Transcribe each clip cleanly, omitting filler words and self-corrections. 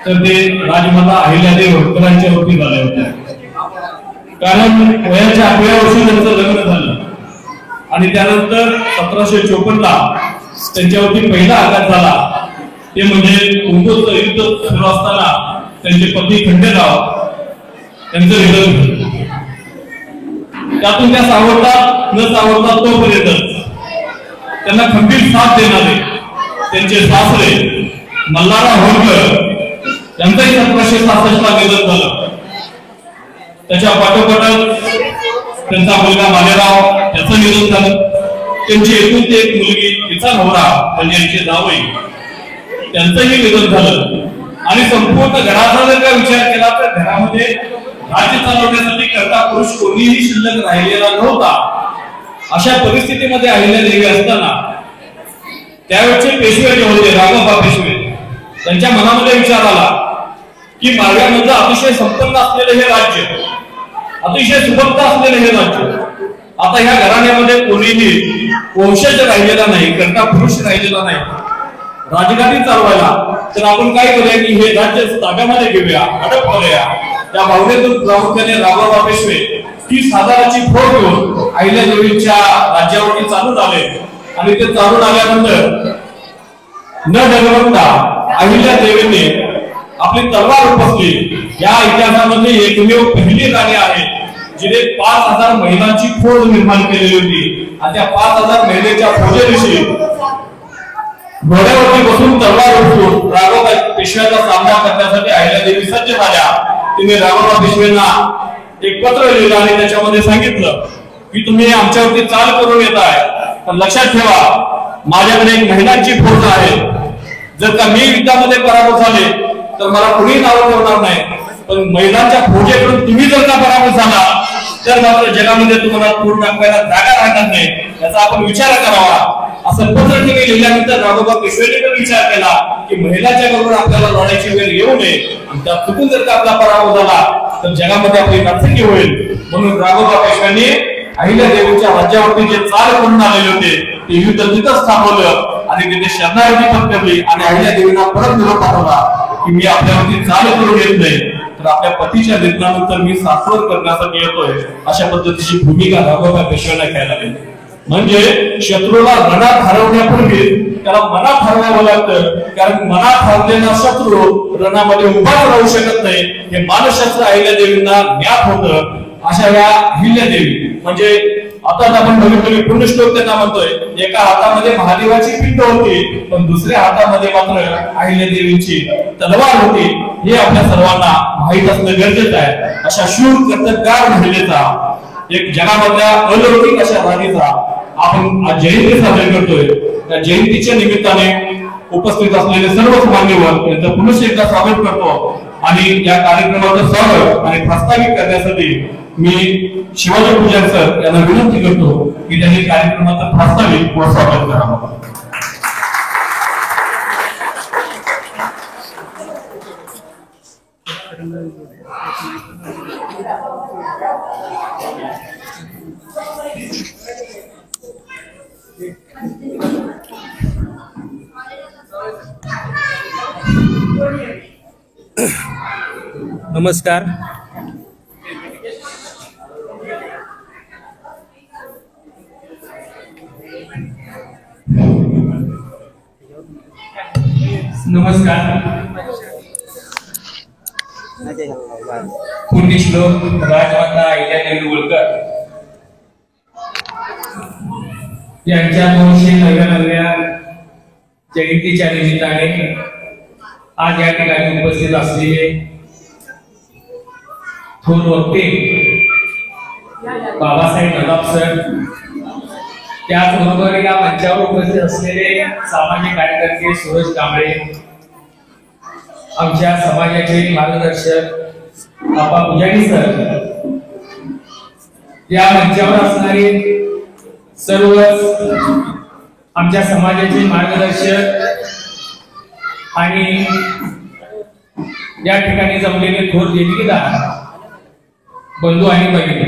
तर ते राजमाता अहिल्यादेवी होळकरांच्या वरती झाले होते. कारण वयाच्या 8व्या वर्षी त्यांचं लग्न झालं आणि त्यानंतर 1754 त्यांच्यावरती पहिला आघात झाला. ते म्हणजे कुंभोजचं युद्ध सुरू असताना त्यांचे पती खंडेराव यांचं निधन झालं. त्यातून त्या सावरतात न सावरतात तोपर्यंत त्यांना खंबीर साथ देणारे त्यांचे सासरे मल्हारराव होळकर यांचंही 1766 निधन झालं. त्याच्या पाठोपाठच त्यांचा मुलगा मालेराव त्याचं निधन झालं. त्यांची एकुलती एक मुलगी तिचा नवरा म्हणजे यांचे जावई त्यांचंही निधन झालं. आणि संपूर्ण घराचा जर का विचार केला तर घरामध्ये राज्य चालवण्यासाठी करता पुरुष कोणीही शिल्लक राहिलेला नव्हता. अशा परिस्थितीमध्ये अहिल्यादेवी असताना त्यावेळचे पेशवे जे होते राघोबा पेशवे त्यांच्या मनामध्ये विचार आला की माळव्यामधलं अतिशय संपन्न असलेलं हे राज्य, अतिशय सुबत्त असलेलं हे राज्य, आता ह्या घराण्यामध्ये कोणीही वंशज राहिलेला नाही, करता पुरुष राहिलेला नाही. राजगादी चालवायला तर आपण काय करूया की हे राज्य ताब्यामध्ये घेऊया, अडक करूया. त्या भावनेतून प्रामुख्याने राघोबा पेशवे 30,000ची फौज घेऊन अहिल्यादेवीच्या राज्यावरती चालून आले. आणि ते चालून आल्यानंतर न डगमगता अहिल्यादेवीने आपली तलवार उपसली. या इतिहासामध्ये एकमेव पहिली राणी आहे जिने 5,000 महिलांची फौज निर्माण केलेली होती. आणि त्या 5,000 महिलेच्या फौजेविषयी घोड्यावरती बसून तलवार उचलून राघोबा पेशव्याचा सामना करण्यासाठी अहिल्यादेवी सज्ज झाल्या. तिने राघोबा पेशव्यांना एक पत्र लिहिलं आणि त्याच्यामध्ये सांगितलं की तुम्ही आमच्यावरती चाल करून येत आहे, पण लक्षात ठेवा माझ्याकडे एक महिलांची फौज आहे. जर का मी युद्धामध्ये पराभूत झाले तर मला कुणीही नाव ठेवणार नाही, पण महिलांच्या फौजेकडून तुम्ही जर का पराभूत झाला तर मात्र जगामध्ये तुम्हाला पूर्ण दाखवायला जागा राहणार नाही. याचा आपण विचार करावा. असं पत्र तिने लिहिल्यानंतर राघोबा पेशव्यांनी पण विचार केला की महिलांच्या बरोबर आपल्याला लढायची वेळ येऊ नये आणि त्या चुकून जर का आपला पराभव झाला तर जगामध्ये आपली नाचकी होईल. म्हणून राघोबा पेशव्यांनी अहिल्यादेवीच्या राज्यावरती जे चाल करून आलेले होते ते युद्ध तिथंच थांबवलं आणि तिथे शरणागती पत्करली आणि अहिल्यादेवींना परत निरोप पाठवला की मी आपल्यावरती चाल करून येत नाही, तर आपल्या पतीच्या निधनानंतर मी शाश्वत करण्यासाठी येतोय. अशा पद्धतीची भूमिका राघोबा पेशव्यांना घ्यायला लागली. म्हणजे शत्रूला रणात हरवण्यापूर्वी त्याला मनात हरवावं लागतं, कारण मनात हरलेला शत्रू रणामध्ये उभाच राहू शकत नाही. हे मानसशास्त्र अहिल्यादेवींना ज्ञात होतं. अशा या अहिल्यादेवी म्हणजे आता आपण बघितलं पूर्ण श्लोक त्यांना म्हणतोय, एका हातामध्ये महादेवाची पिंड होती पण दुसऱ्या हातामध्ये मात्र अहिल्यादेवीची तलवार होती. हे आपल्या सर्वांना माहित असणं गरजेचं आहे. अशा शूर कर्तबगार महिलेचा, एक जगामधल्या अलौकिक अशा राणीचा आपण आज जयंती साजरी करतोय. त्या जयंतीच्या निमित्ताने उपस्थित असलेले सर्वच मान्यवर यांचं पुनश्च एकदा स्वागत करतो. आणि या कार्यक्रमाचं स्वागत आणि प्रास्ताविक करण्यासाठी मी शिवाजी पूजन सर यांना विनंती करतो की त्यांनी कार्यक्रमाचं प्रास्ताविक व स्वागत करावं. नमस्कार. पुण्यश्लोक राजमाता अहिल्यादेवी होळकर यांच्या 209व्या जयंतीच्या निमित्ताने आज या ठिकाणी उपस्थित असलेले थोर वक्ते बाबासाहेब नदाफ सर, त्याचबरोबर या मंचावर उपस्थित असलेले सामाजिक कार्यकर्ते सूरज कांबळे, आमच्या समाजाचे मार्गदर्शक बाबा पुजारी सर, या मंचावर असणारे सर्व आमच्या समाजाचे मार्गदर्शक आणि या ठिकाणी जमलेले थोर देणगीदार बंधू आणि भगिनी,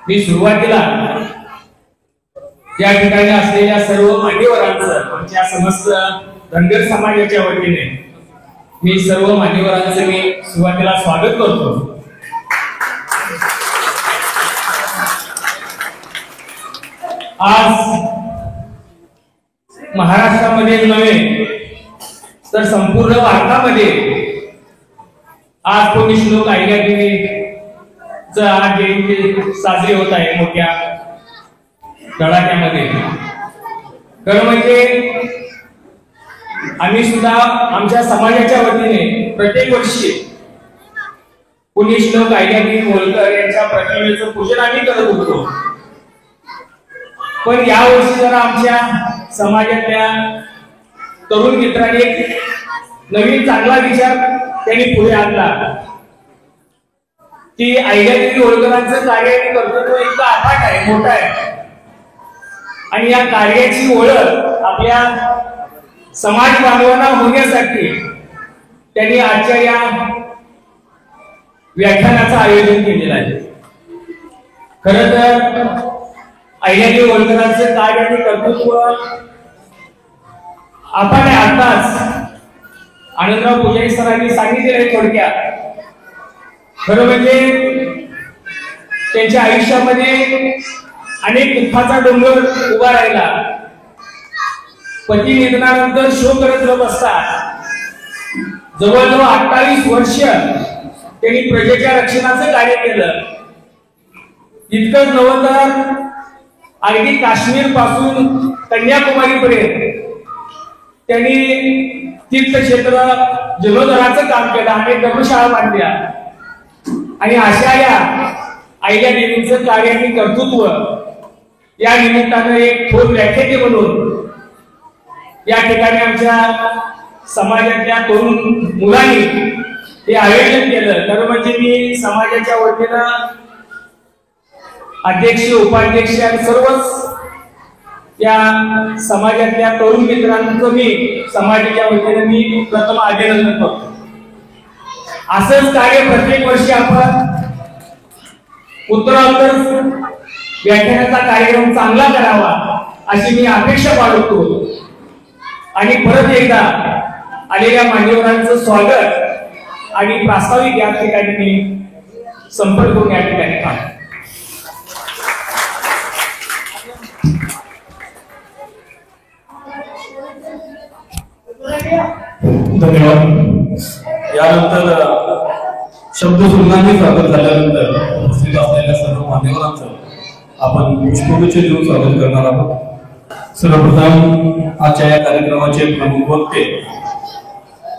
मी सुरुवातीला या ठिकाणी असलेल्या सर्व मान्यवरांचं आमच्या समस्त धनगर समाजाच्या वतीने मी सर्व मान्यवरांचे मी सुरुवातीला स्वागत करतो। आज महाराष्ट्रामध्ये नव्हे तर संपूर्ण भारतामध्ये आज पुण्यश्लोक अहिल्यादेवीचा आज जयंती साजरी होत आहे मोठ्या धडाक्यामध्ये। खरं म्हणजे आम्ही सुद्धा आमच्या समाजाच्या वतीने प्रत्येक वर्षी पुण्यश्लोक अहिल्यादेवी होळकर यांच्या प्रतिमेचं पूजन आम्ही करत होतो, पण या वर्षी जरा आमच्या समाजातल्या तरुण मित्रांनी एक नवीन चांगला विचार त्यांनी पुढे आणला की अहिल्यादेवी होळकरांचं कार्य आणि कर्तृत्व इतकं अफाट आहे, मोठं आहे, आणि या कार्याची ओळख आपल्या समाज बांधवांना होण्यासाठी त्यांनी आजच्या या व्याख्यानाचं आयोजन केलेलं आहे। खरं तर अहिल्यादेवी होळकरांचं कार्य आणि कर्तृत्व आपण आताच आनंदराव पुजारी सरांनी सांगितलेलं आहे थोडक्यात। खरं म्हणजे त्यांच्या आयुष्यामध्ये अनेक दुःखाचा डोंगर उभा राहिला। पती निधनानंतर शोक करत बसतात जवळजवळ 28 वर्ष त्यांनी प्रजेच्या रक्षणाचं कार्य केलं। इतकंच नव्हे तर अगदी काश्मीर पासून कन्याकुमारी पर्यंत त्यांनी तीर्थक्षेत्र जीर्णोद्धाराचं काम केलं, अनेक धर्मशाळा बांधल्या, आणि अशा या अहिल्यादेवींचं कार्य आणि कर्तृत्व या निमित्तानं एक थोर व्याख्याते म्हणून या ठिकाणी आमच्या समाजातल्या तरुण मुलांनी हे आयोजन केलं। तर म्हणजे मी समाजाच्या वतीनं अध्यक्ष, उपाध्यक्ष आणि सर्वच या समाजातल्या तरुण मित्रांचं मी समाजाच्या वतीनं मी प्रथम अभिनंदन करतो। असंच कार्य प्रत्येक वर्षी आपण उत्तरोत्तर व्याख्यानाचा कार्यक्रम चांगला करावा अशी मी अपेक्षा बाळगतो, आणि परत एकदा आलेल्या मान्यवरांचं स्वागत आणि प्रास्ताविक या ठिकाणी मी संपर्क करून या ठिकाणी थांबतो। धन्यवाद। यानंतर शब्दसुमनाने स्वागत झाल्यानंतर उपस्थित असलेल्या सर्व मान्यवरांचं आपण पुष्पगुच्छ देऊन स्वागत करणार आहोत। सर्वप्रथम आजच्या या कार्यक्रमाचे प्रमुख वक्ते,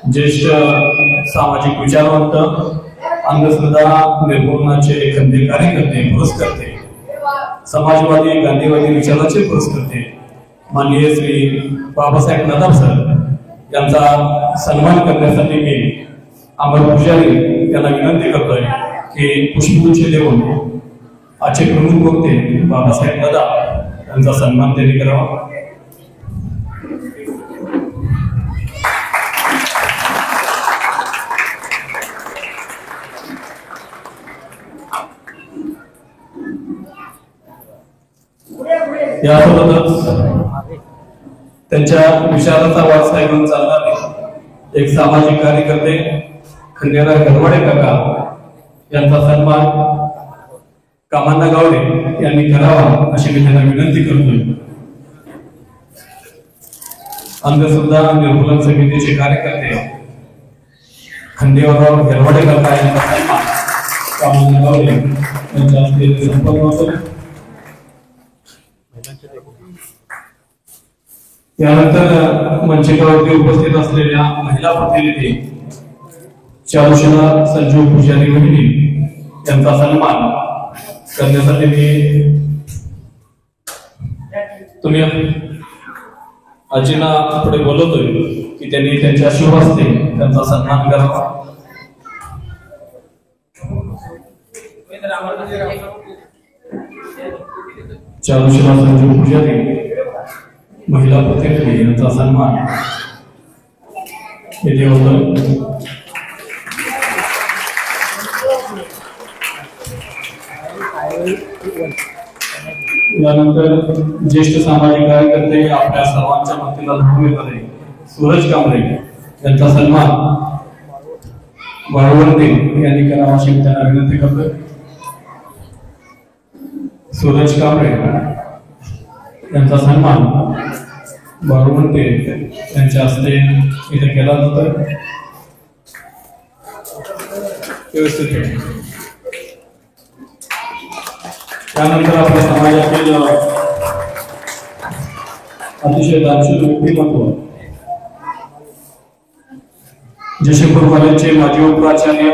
ज्येष्ठ सामाजिक विचारवंत, अंधश्रद्धा निर्मूलनाचे खंदे कार्यकर्ते, पुरस्कर्ते, समाजवादी गांधीवादी विचाराचे पुरस्कर्ते माननीय श्री बाबासाहेब नदाफ सर यांचा सन्मान करण्यासाठी मी अमर पुजारी यांना विनंती करतोय की पुष्पगुच्छ देऊन आजचे प्रमुख वक्ते बाबासाहेब नदाफ यांचा सन्मान त्यांनी करावा। यासोबतच त्यांच्या विचाराचा वारसा घेऊन चालणारे एक सामाजिक कार्यकर्ते खंडेराव गरवाडे काका यांचा सन्मान कामांना गावडे यांनी करावा अशी मी त्यांना विनंती करतोय। अंधश्रद्धा निर्मूलन समितीचे कार्यकर्ते खंडेराव गरवाडे काका यांचा सन्मान कामांना गावडे यांच्या हस्ते संपन्न होतो। यानंतर मंचावरती उपस्थित असलेल्या महिला प्रतिनिधी चारुशिला संजीव पुजारी वहिनी यांचा सन्मान करण्यासाठी मी तुम्ही आजीना पुढे बोलवतोय की त्यांनी त्यांच्या शुभ हस्ते त्यांचा सन्मान करावा। चारुशिला संजीव पुजारी महिला प्रतिनिधी यांचा सन्मान येथे होतं। यानंतर ज्येष्ठ सामाजिक कार्यकर्ते आपल्या सर्वांच्या मतीला धरून येणारे सूरज कांबळे यांचा सन्मान वाळवंटे यांनी करावा अशी मी त्यांना विनंती करतोय. सूरज कांबळे यांचा सन्मान वाळवंटे यांच्या हस्ते इथे केला जातोय. व्यवस्थित. त्यानंतर आपल्या समाजातील अतिशय दानशूर व्यक्तिमत्व जयशंकर कॉलेजचे माजी उपप्राचार्य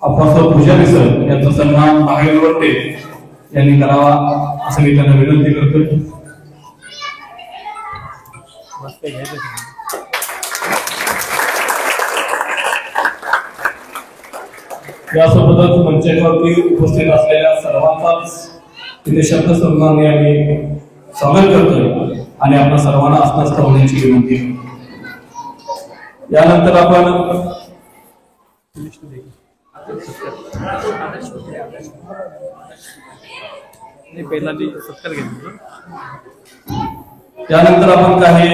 अप्पासाहेब पुजारी सर यांचा सन्मान महावीर वट्टे यांनी करावा असं मी त्यांना विनंती करतोय. यासोबतच मंचावरती उपस्थित असलेल्या सर्वांचाच इथे शब्द सन्मानाने आम्ही स्वागत करतोय आणि आपण सर्वांना अस्वस्थ होण्याची विनंती. यानंतर आपण काही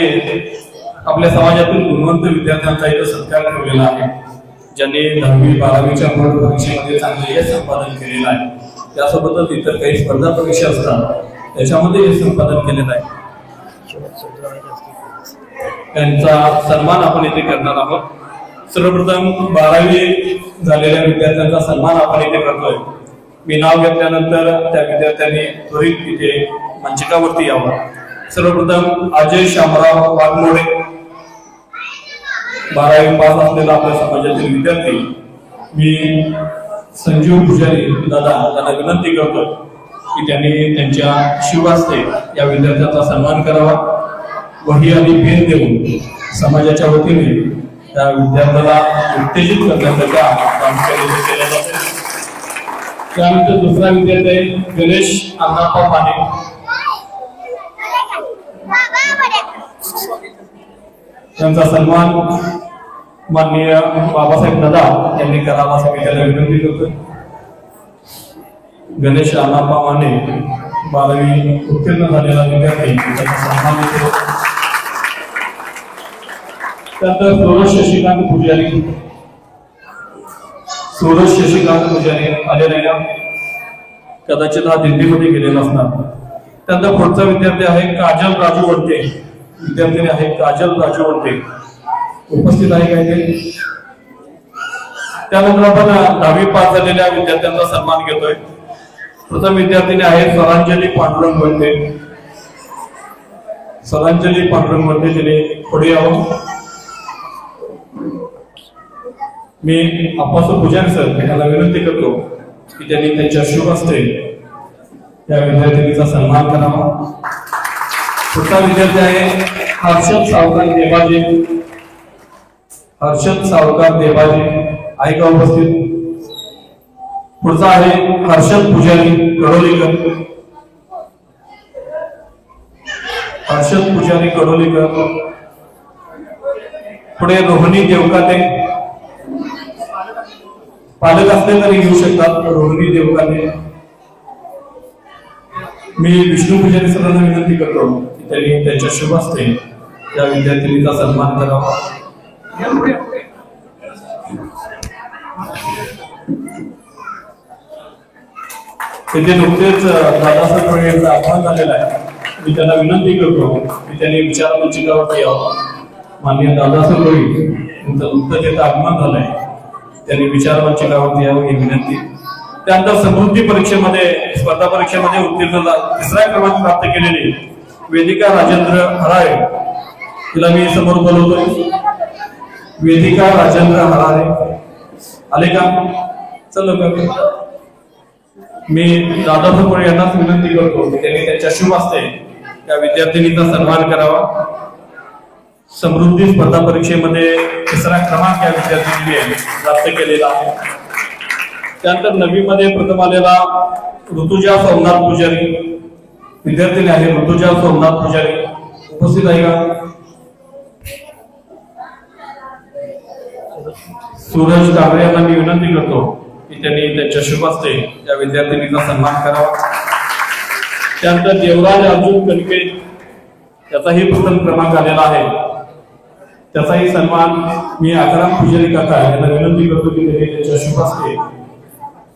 आपल्या समाजातील गुणवंत विद्यार्थ्यांचा इथे सत्कार ठेवलेला आहे, ज्यांनी 10वी 12वीच्या बोर्ड परीक्षेमध्ये चांगले यश संपादन केलेलं आहे. त्यासोबतच इतर काही स्पर्धा परीक्षा असतात त्याच्यामध्ये यश संपादन केलेलं आहे. त्यांचा सन्मान आपण इथे करणार आहोत. सर्वप्रथम 12वी झालेल्या विद्यार्थ्यांचा सन्मान आपण इथे करतोय. मी नाव घेतल्यानंतर त्या विद्यार्थ्यांनी त्वरित इथे मंचिकावरती यावं. सर्वप्रथम अजय शामराव वाघमोडे 12वी पास असलेला आपल्या समाजातील विद्यार्थी. मी संजीव पुजारी दादा यांना विनंती करतोय की त्यांनी त्यांच्या शिवहस्ते या विद्यार्थ्याचा सन्मान करावा. वही आणि पेन देऊन समाजाच्या वतीने त्या विद्यार्थ्याला उत्तेजित करण्याचं काम केलं जाते. त्यानंतर दुसरा विद्यार्थी आहे गणेश अण्णाप्पा माने. त्यांचा सन्मान माननीय बाबासाहेब दादा यांनी करावा असं मी त्याला विनंती करतोय. गणेश अण्णाप्पा माने 12वी उत्तीर्ण झालेला विद्यार्थी त्याचा सन्मान होतो. त्यानंतर सूरज शशिकांत पुजारी आलेला आहे, कदाचित हा दिल्लीमध्ये गेलेला असणार. त्यानंतर पुढचा विद्यार्थी आहे काजल राजू वट्टे. विद्यार्थी आहे काजल राजू वट्टे, उपस्थित आहे काय ते. त्यानंतर आपण 10वी पास झालेल्या विद्यार्थ्यांचा सन्मान घेतोय. प्रथम विद्यार्थिनी आहे स्वरांजली पांडुरंग वट्टे. स्वरांजली पांडुरंग वट्टे तिने पुढे यावं. मी अप्पासाहेब पुजारी सर यांना विनंती करतो की त्यांनी त्यांच्या शुभ हस्ते त्या विद्यार्थिनीचा सन्मान करावा. पुढचा विद्यार्थी आहे हर्षद सावकार देवाजी. हर्षद सावकार देवाजी आहे का उपस्थित. पुढचा आहे हर्षद पुजारी कडोलीकर. हर्षद पुजारी कडोलीकर. पुढे रोहिणी देवकाते. पालक असले तरी घेऊ शकतात. रोहिणी देवकाते. मी विष्णू पुजारी सरांना विनंती करतो की त्यांनी त्यांच्या शुभ हस्ते या विद्यार्थिनीचा सन्मान करावा. तिथे नुकतेच दादासाहेब यांचा आगमन झालेला आहे. मी त्यांना विनंती करतो की त्यांनी विचार मंचिकावरती यावं. माननीय दादासाहेब यांचं नुकतंच येतं आगमन झालंय, त्यांनी विचार मंचिकावरती यावं ही विनंती. त्यानंतर समृद्धी परीक्षेमध्ये स्पर्धा परीक्षेमध्ये उत्तीर्ण 3रा क्रमांक प्राप्त केलेली वेदिका राजेंद्र हराळे तिला मी समोर बोलवतोय. वेदिका राजेंद्र हराळे आले का. चल मी दादासाहेब यांनाच विनंती करतो की त्यांनी त्यांच्या शुभ हस्ते त्या विद्यार्थिनीचा सन्मान करावा. समृद्धी स्पर्धा परीक्षेमध्ये 3रा क्रमांक या विद्यार्थिनीने प्राप्त केलेला आहे. त्यानंतर 9वी मध्ये प्रथम आलेला ऋतुजा सोमनाथ पुजारी विद्यार्थिनी आहे. ऋतुजा सोमनाथ पुजारी उपस्थित आहे का. सूरज कांबळे यांना मी विनंती करतो की त्यांनी त्यांच्या शुभ हस्ते या विद्यार्थिनीचा सन्मान करावा. त्यानंतर देवराज अर्जुन कणके याचाही प्रथम क्रमांक आलेला आहे. त्याचाही सन्मान मी आकाराम पुजारी काका यांना विनंती करतो की त्यांनी त्यांच्या शुभ हस्ते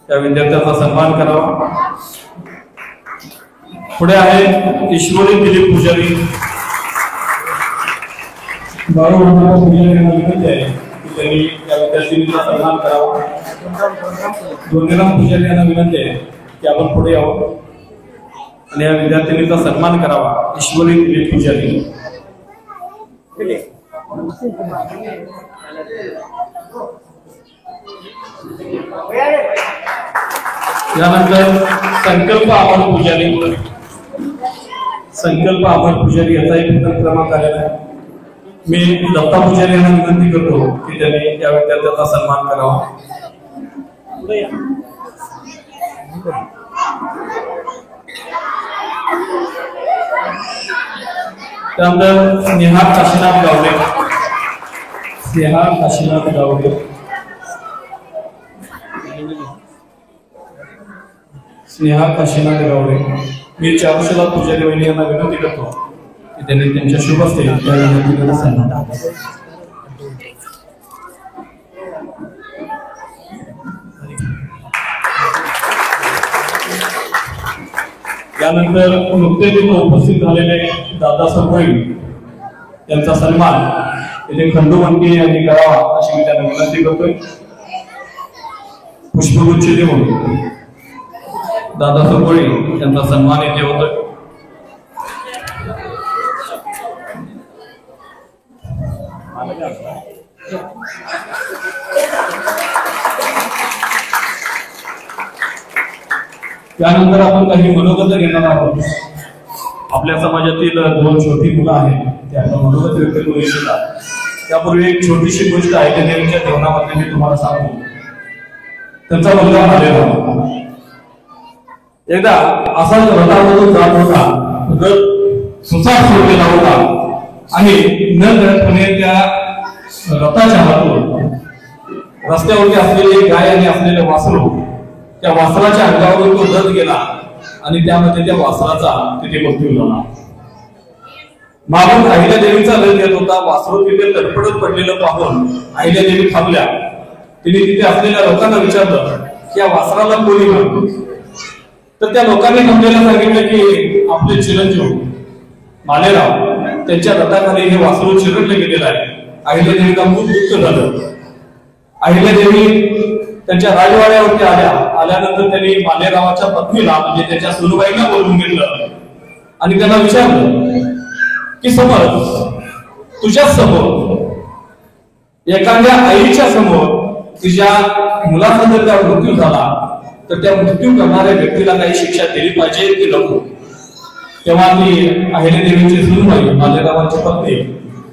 त्या विद्यार्थ्याचा सन्मान करावा. पुढे आहे ईश्वरी दिलीप पुजारी. बाळू पुजारी यांना विनंती आहे की त्यांनी त्या विद्यार्थिनीचा सन्मान करावा. दोंडेराम पुजारी यांना विनंती आहे की आपण पुढे यावं आणि या विद्यार्थिनीचा सन्मान करावा. ईश्वरी दिलीप पुजारी. यानंतर संकल्प अमर पुजारी. संकल्प अमर पुजारी याचाही प्रथम क्रमांक आलेला आहे. मी दत्ता पुजारी यांना विनंती करतो की त्यांनी या विद्यार्थ्याचा सन्मान करावा. त्यानंतर स्नेहा काशीनाथ गावडे. स्नेहा काशीनाथ गावडे. स्नेहा काशीनाथ गावडे. मी चारुशला पुजारी वहिनी यांना विनंती करतो की त्यांनी त्यांच्या शुभ हस्ते या विद्यार्थ्याचा सन्मान करावा. यानंतर नुकतेच इथे उपस्थित झालेले दादा सरभोई यांचा सन्मान येथे खंडू मनके यांनी करावा अशी मी त्यांना विनंती करतोय. पुष्पगुच्छ देऊन दादा सरभोई यांचा सन्मान येथे होतोय. त्यानंतर आपण काही मनोगत घेणार आहोत. आपल्या समाजातील 2 छोटी मुलं आहेत ते आपण मनोगत व्यक्त करू इच्छितात. त्यापूर्वी एक छोटीशी गोष्ट आहे त्यांच्या जीवनामध्ये मी तुम्हाला सांगतो. त्यांचा मुलगा आलेला होता. एकदा असाच रथामधून जात होता. रथ सुसाट सोडलेला होता आणि न कळतपणे त्या रथाच्या हातून रस्त्यावरती असलेली गाय आणि असलेले वासरू त्या वासराच्या अंगावरून तो रथ गेला आणि त्यामध्ये त्या वासराचा तिथे मृत्यू झाला. मागून अहिल्या देवीचा रथ येत होता. वासरू तिथे तडफडत पडलेलं पाहून अहिल्या देवी थांबल्या. तिने तिथे असलेल्या लोकांना विचारलं की या वासराला कोणी म्हणतो. तर त्या लोकांनी थांबलेला सांगितलं की आपले चिरंजीव मालेराव त्यांच्या रथाखाली हे वासरू चिरडले गेलेलं आहे. अहिल्या देवीला खूप दुःख झालं. अहिल्या देवी त्यांच्या राजवाड्यावरती आल्यानंतर त्यांनी मालेरावाच्या पत्नीला म्हणजे त्याच्या सुनबाईला बोलवून घेतलं आणि त्यांना विचारलं की समज तुझ्या समोर एखाद्या आईच्या समोर तुझ्या मुलाचा जर त्या मृत्यू झाला तर त्या मृत्यू करणाऱ्या व्यक्तीला काही शिक्षा दिली पाहिजे की नको. तेव्हा ती अहिल्या देवीची सुनबाई मालेरावाची पत्नी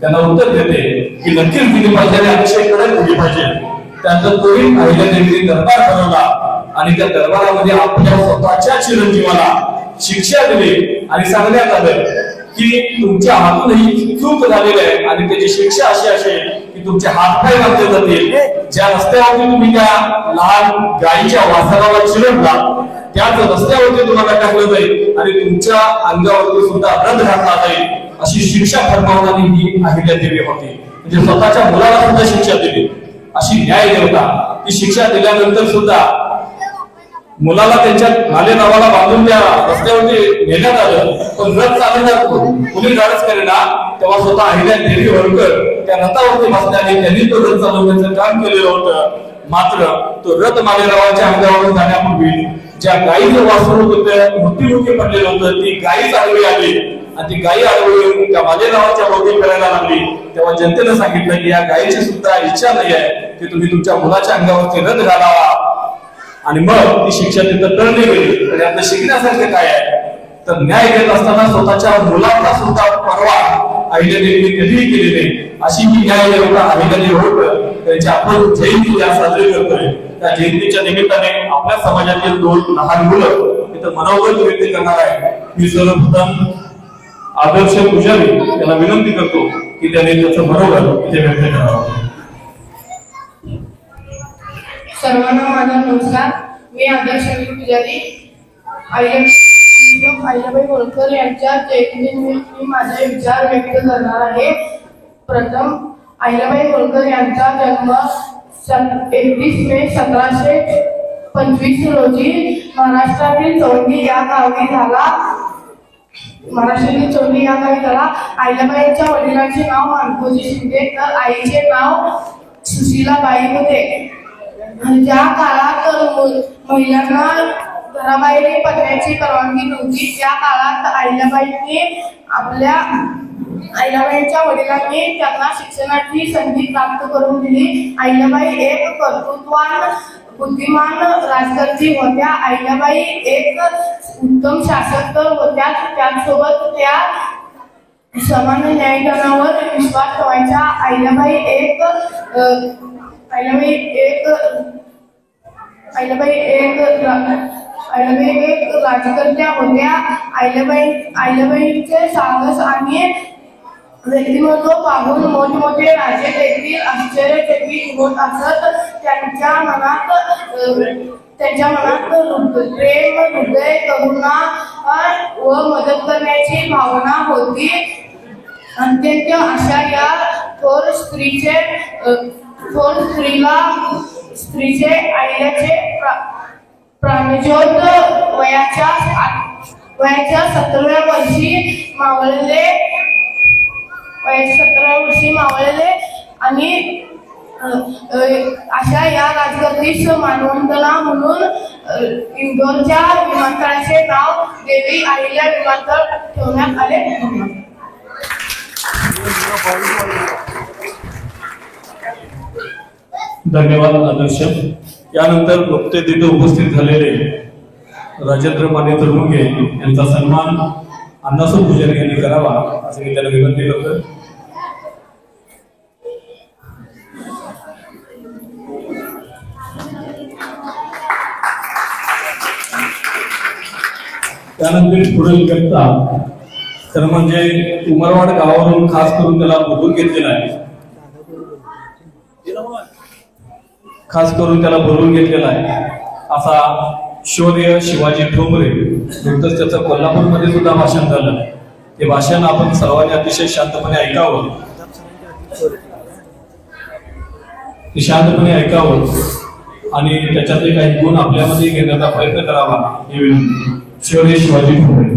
त्यांना उत्तर देते की नक्कीच दिली पाहिजे आणि अतिशय कडक दिली पाहिजे. त्यानंतर तोही अहिल्या देवीने दरबार भरवला आणि त्या दरबारामध्ये आपल्या स्वतःच्या चिरंजीवाला शिक्षा दिली आणि सांगण्यात आलं की तुमच्या हातून ही चूक झालेली आहे आणि त्याची शिक्षा अशी असेल की तुमचे हातपाय घातले जातील. ज्या रस्त्यावरती तुम्ही त्या लहान गायीच्या वासराला चिरडला त्याच रस्त्यावरती तुम्हाला टाकलं जाईल आणि तुमच्या अंगावरती सुद्धा रथ घातला जाईल अशी शिक्षा फरमावणारी ही अहिल्या देवी होती. म्हणजे स्वतःच्या मुलाला सुद्धा शिक्षा दिली. अशी न्याय देवता. ती शिक्षा दिल्यानंतर सुद्धा मुलाला त्यांच्या मालेरावाला बांधून त्या रस्त्यावरती नेण्यात आलं. पण रथ चालवणार कुणी धाडस करेना. तेव्हा स्वतः अहिल्या देवी होळकर त्या रथावरती बसल्याने त्यांनी तो रथ चालवण्याचं काम केलेलं होतं. मात्र तो रथ मालेरावाच्या अंगावरून जाण्यापूर्वी ज्या गायीचं वासरू होतं मृत्युमुखी पडलेलं होतं ती गायीच आडवी आली आणि ती गायी आडवी त्या मालेरावाच्या भोवती फिरायला लागली. तेव्हा जनतेनं सांगितलं की या गायीची सुद्धा इच्छा नाही आहे की तुम्ही तुमच्या मुलाच्या अंगावरती रथ घालावा आणि मग ती शिक्षा तिथं टळली गेली. तर यातलं शिकण्यासारखं काय आहे तर न्याय देत असताना स्वतःच्या मुलाचा सुद्धा परवा अहिल्या देवीने कधीही केली नाही. अशी ही न्याय देवता अहिल्या देवी होळकर त्यांची आपण जयंती या साजरी करतोय. त्या जयंतीच्या निमित्ताने आपल्या समाजातील 2 लहान मुलं इथं मनोगत व्यक्त करणार आहे. मी सर्वप्रथम आदर्श पुजारी याला विनंती करतो की त्याने त्याचं मनोगत इथे व्यक्त करावं. सर्वांना माझा नमस्कार. मी आदर्श पुजारी अहिल्याबाई होळकर यांच्या जयंतीनिमित्त माझे विचार व्यक्त करणार आहे. प्रथम अहिल्याबाई होळकर यांचा जन्म 31 मे 1725 रोजी महाराष्ट्रातील चोंडी या गावी झाला. अहिल्याबाईंच्या वडिलांचे नाव मानकोजी शिंदे तर आईचे नाव सुशीलाबाई होते. ज्या काळात महिलांना घराबाहेर पडण्याची परवानगी नव्हती त्या काळात अहिल्याबाईंच्या वडिलांनी त्यांना शिक्षणाची संधी प्राप्त करून दिली. अहिल्याबाई एक कर्तृत्ववान बुद्धिमान राजकारणी होत्या. अहिल्याबाई एक उत्तम शासक होत्या. त्याचसोबत त्या समान न्यायदानावर विश्वास ठेवायच्या. अहिल्याबाई एक राजकर्त्या होत्या. अहिल्याबाईंचे साहस आणि व्यक्तिमत्व पाहून मोठमोठे राजे देखील आश्चर्यचकित होत असत. त्यांच्या मनात प्रेम, हृदय, करुणा व मदत करण्याची भावना होती. अत्यंत अशा या थोर स्त्रीचे अहिल्याचे प्राणज्योत वयाच्या 17व्या वर्षी मावळले आणि अशा या राजकारतीस मानवंदना म्हणून इंदोरच्या विमानतळाचे नाव देवी अहिल्या विमानतळ ठेवण्यात आले. धन्यवाद आदर्श. यानंतर नुकतेच तिथे उपस्थित झालेले राजेंद्र माने तरुणगे यांचा सन्मान अण्णासो पुजारी यांनी करावा असं मी त्यांना विनंती करतो. त्यानंतर पुढील व्यक्ता तर म्हणजे उमरवाड गावावरून खास करून त्याला बोलून घेतलेला आहे. असा शौर्य शिवाजी ठोंबरे. नुकतंच त्याचं कोल्हापूरमध्ये सुद्धा भाषण झालं. ते भाषण आपण सर्वांनी अतिशय शांतपणे ऐकावं आणि त्याच्यातले काही गुण आपल्यामध्ये घेण्याचा प्रयत्न करावा ही विनंती. शौर्य शिवाजी ठोंबरे.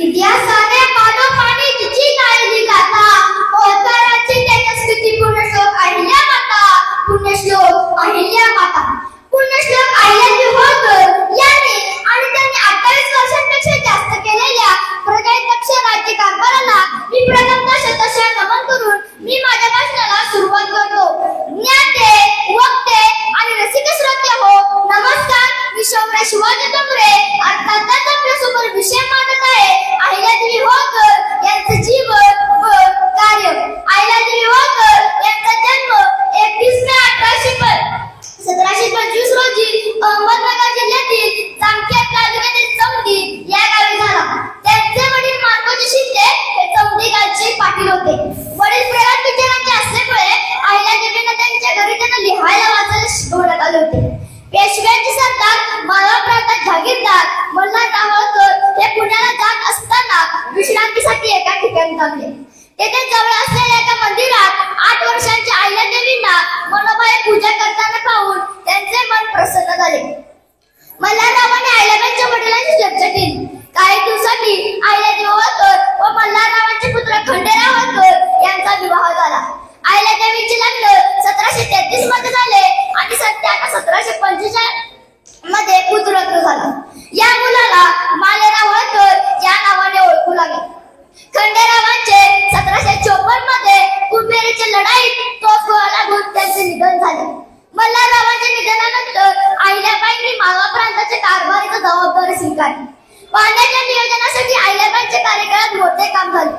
इतिहासाने पाठोपाठ तिची काळजी गाथा होळकरांची तेजस्वी पुण्यश्लोक अहिल्या माता पुण्यश्लोक अहिल्या माता पुण्यश्लोक अहिल्यादेवी होळकर यांनी आणि त्यांनी 28 वर्षांपेक्षा जास्त केलेल्या प्रजासत्ताक राज्यकारभाराला मी प्रथमतः शतशः नमन करून मी माझ्या भाषणाला सुरुवात करतो. ज्ञाते, वक्ते आणि रसिक श्रोते हो, नमस्कार. मी शौर्य शिवाजी ठोंबरे अर्थात आपल्यासमोर विषय मांडत आहे अहिल्यादेवी होळकर यांचे जीवन व कार्य. अहिल्यादेवी होळकर यांचा जन्म 31 मे 1725 रोजी अहमदनगर जिल्ह्यातील जामखेड तालुक्यातील चौंडी या गावी झाला. त्यांचे वडील मानकोजी शिंदे हे चौंडी गावचे पाटील होते. वडील प्रगत विचारांचे असल्यामुळे अहिल्यादेवींना त्यांच्या घरी त्यांना लिहायला वाचायला शिकवण्यात आले होते. पेशव्यांचे सरदार मालवा प्रांतात जागीरदार मल्हारराव होळकर हे पुण्याला जात असताना विश्रांतीसाठी एका ठिकाणी थांबले. तेथे जवळ असलेल्या एका मंदिरात 8 वर्षांच्या अहिल्यादेवींना मनोभावे पूजा करताना पाहून त्यांचे मन प्रसन्न झाले. मल्हाररावांनी अहिल्याबाईंच्या वडिलांची चर्चा केली. काही दिवसांनी अहिल्यादेवी होळकर व मल्हाररावांचे पुत्र खंडेराव होळकर यांचा विवाह झाला. अहिल्यादेवींचे लग्न 1733 मध्ये झाले आणि 1745 मध्ये पुत्ररत्न झाला. या मुलाला मालेराव होळकर या नावाने ओळखू लागले. खंडेरावांचे 1754 मध्ये कुंभेरीच्या लढाईत तोफ लागून त्यांचे निधन झाले. मल्हाररावांच्या निधनानंतर अहिल्याबाईंनी मालवा प्रांताच्या कारभारीची जबाबदारी स्वीकारली. पाण्याच्या नियोजनासाठी अहिल्याबाईंच्या कार्यकाळात मोठे काम झाले.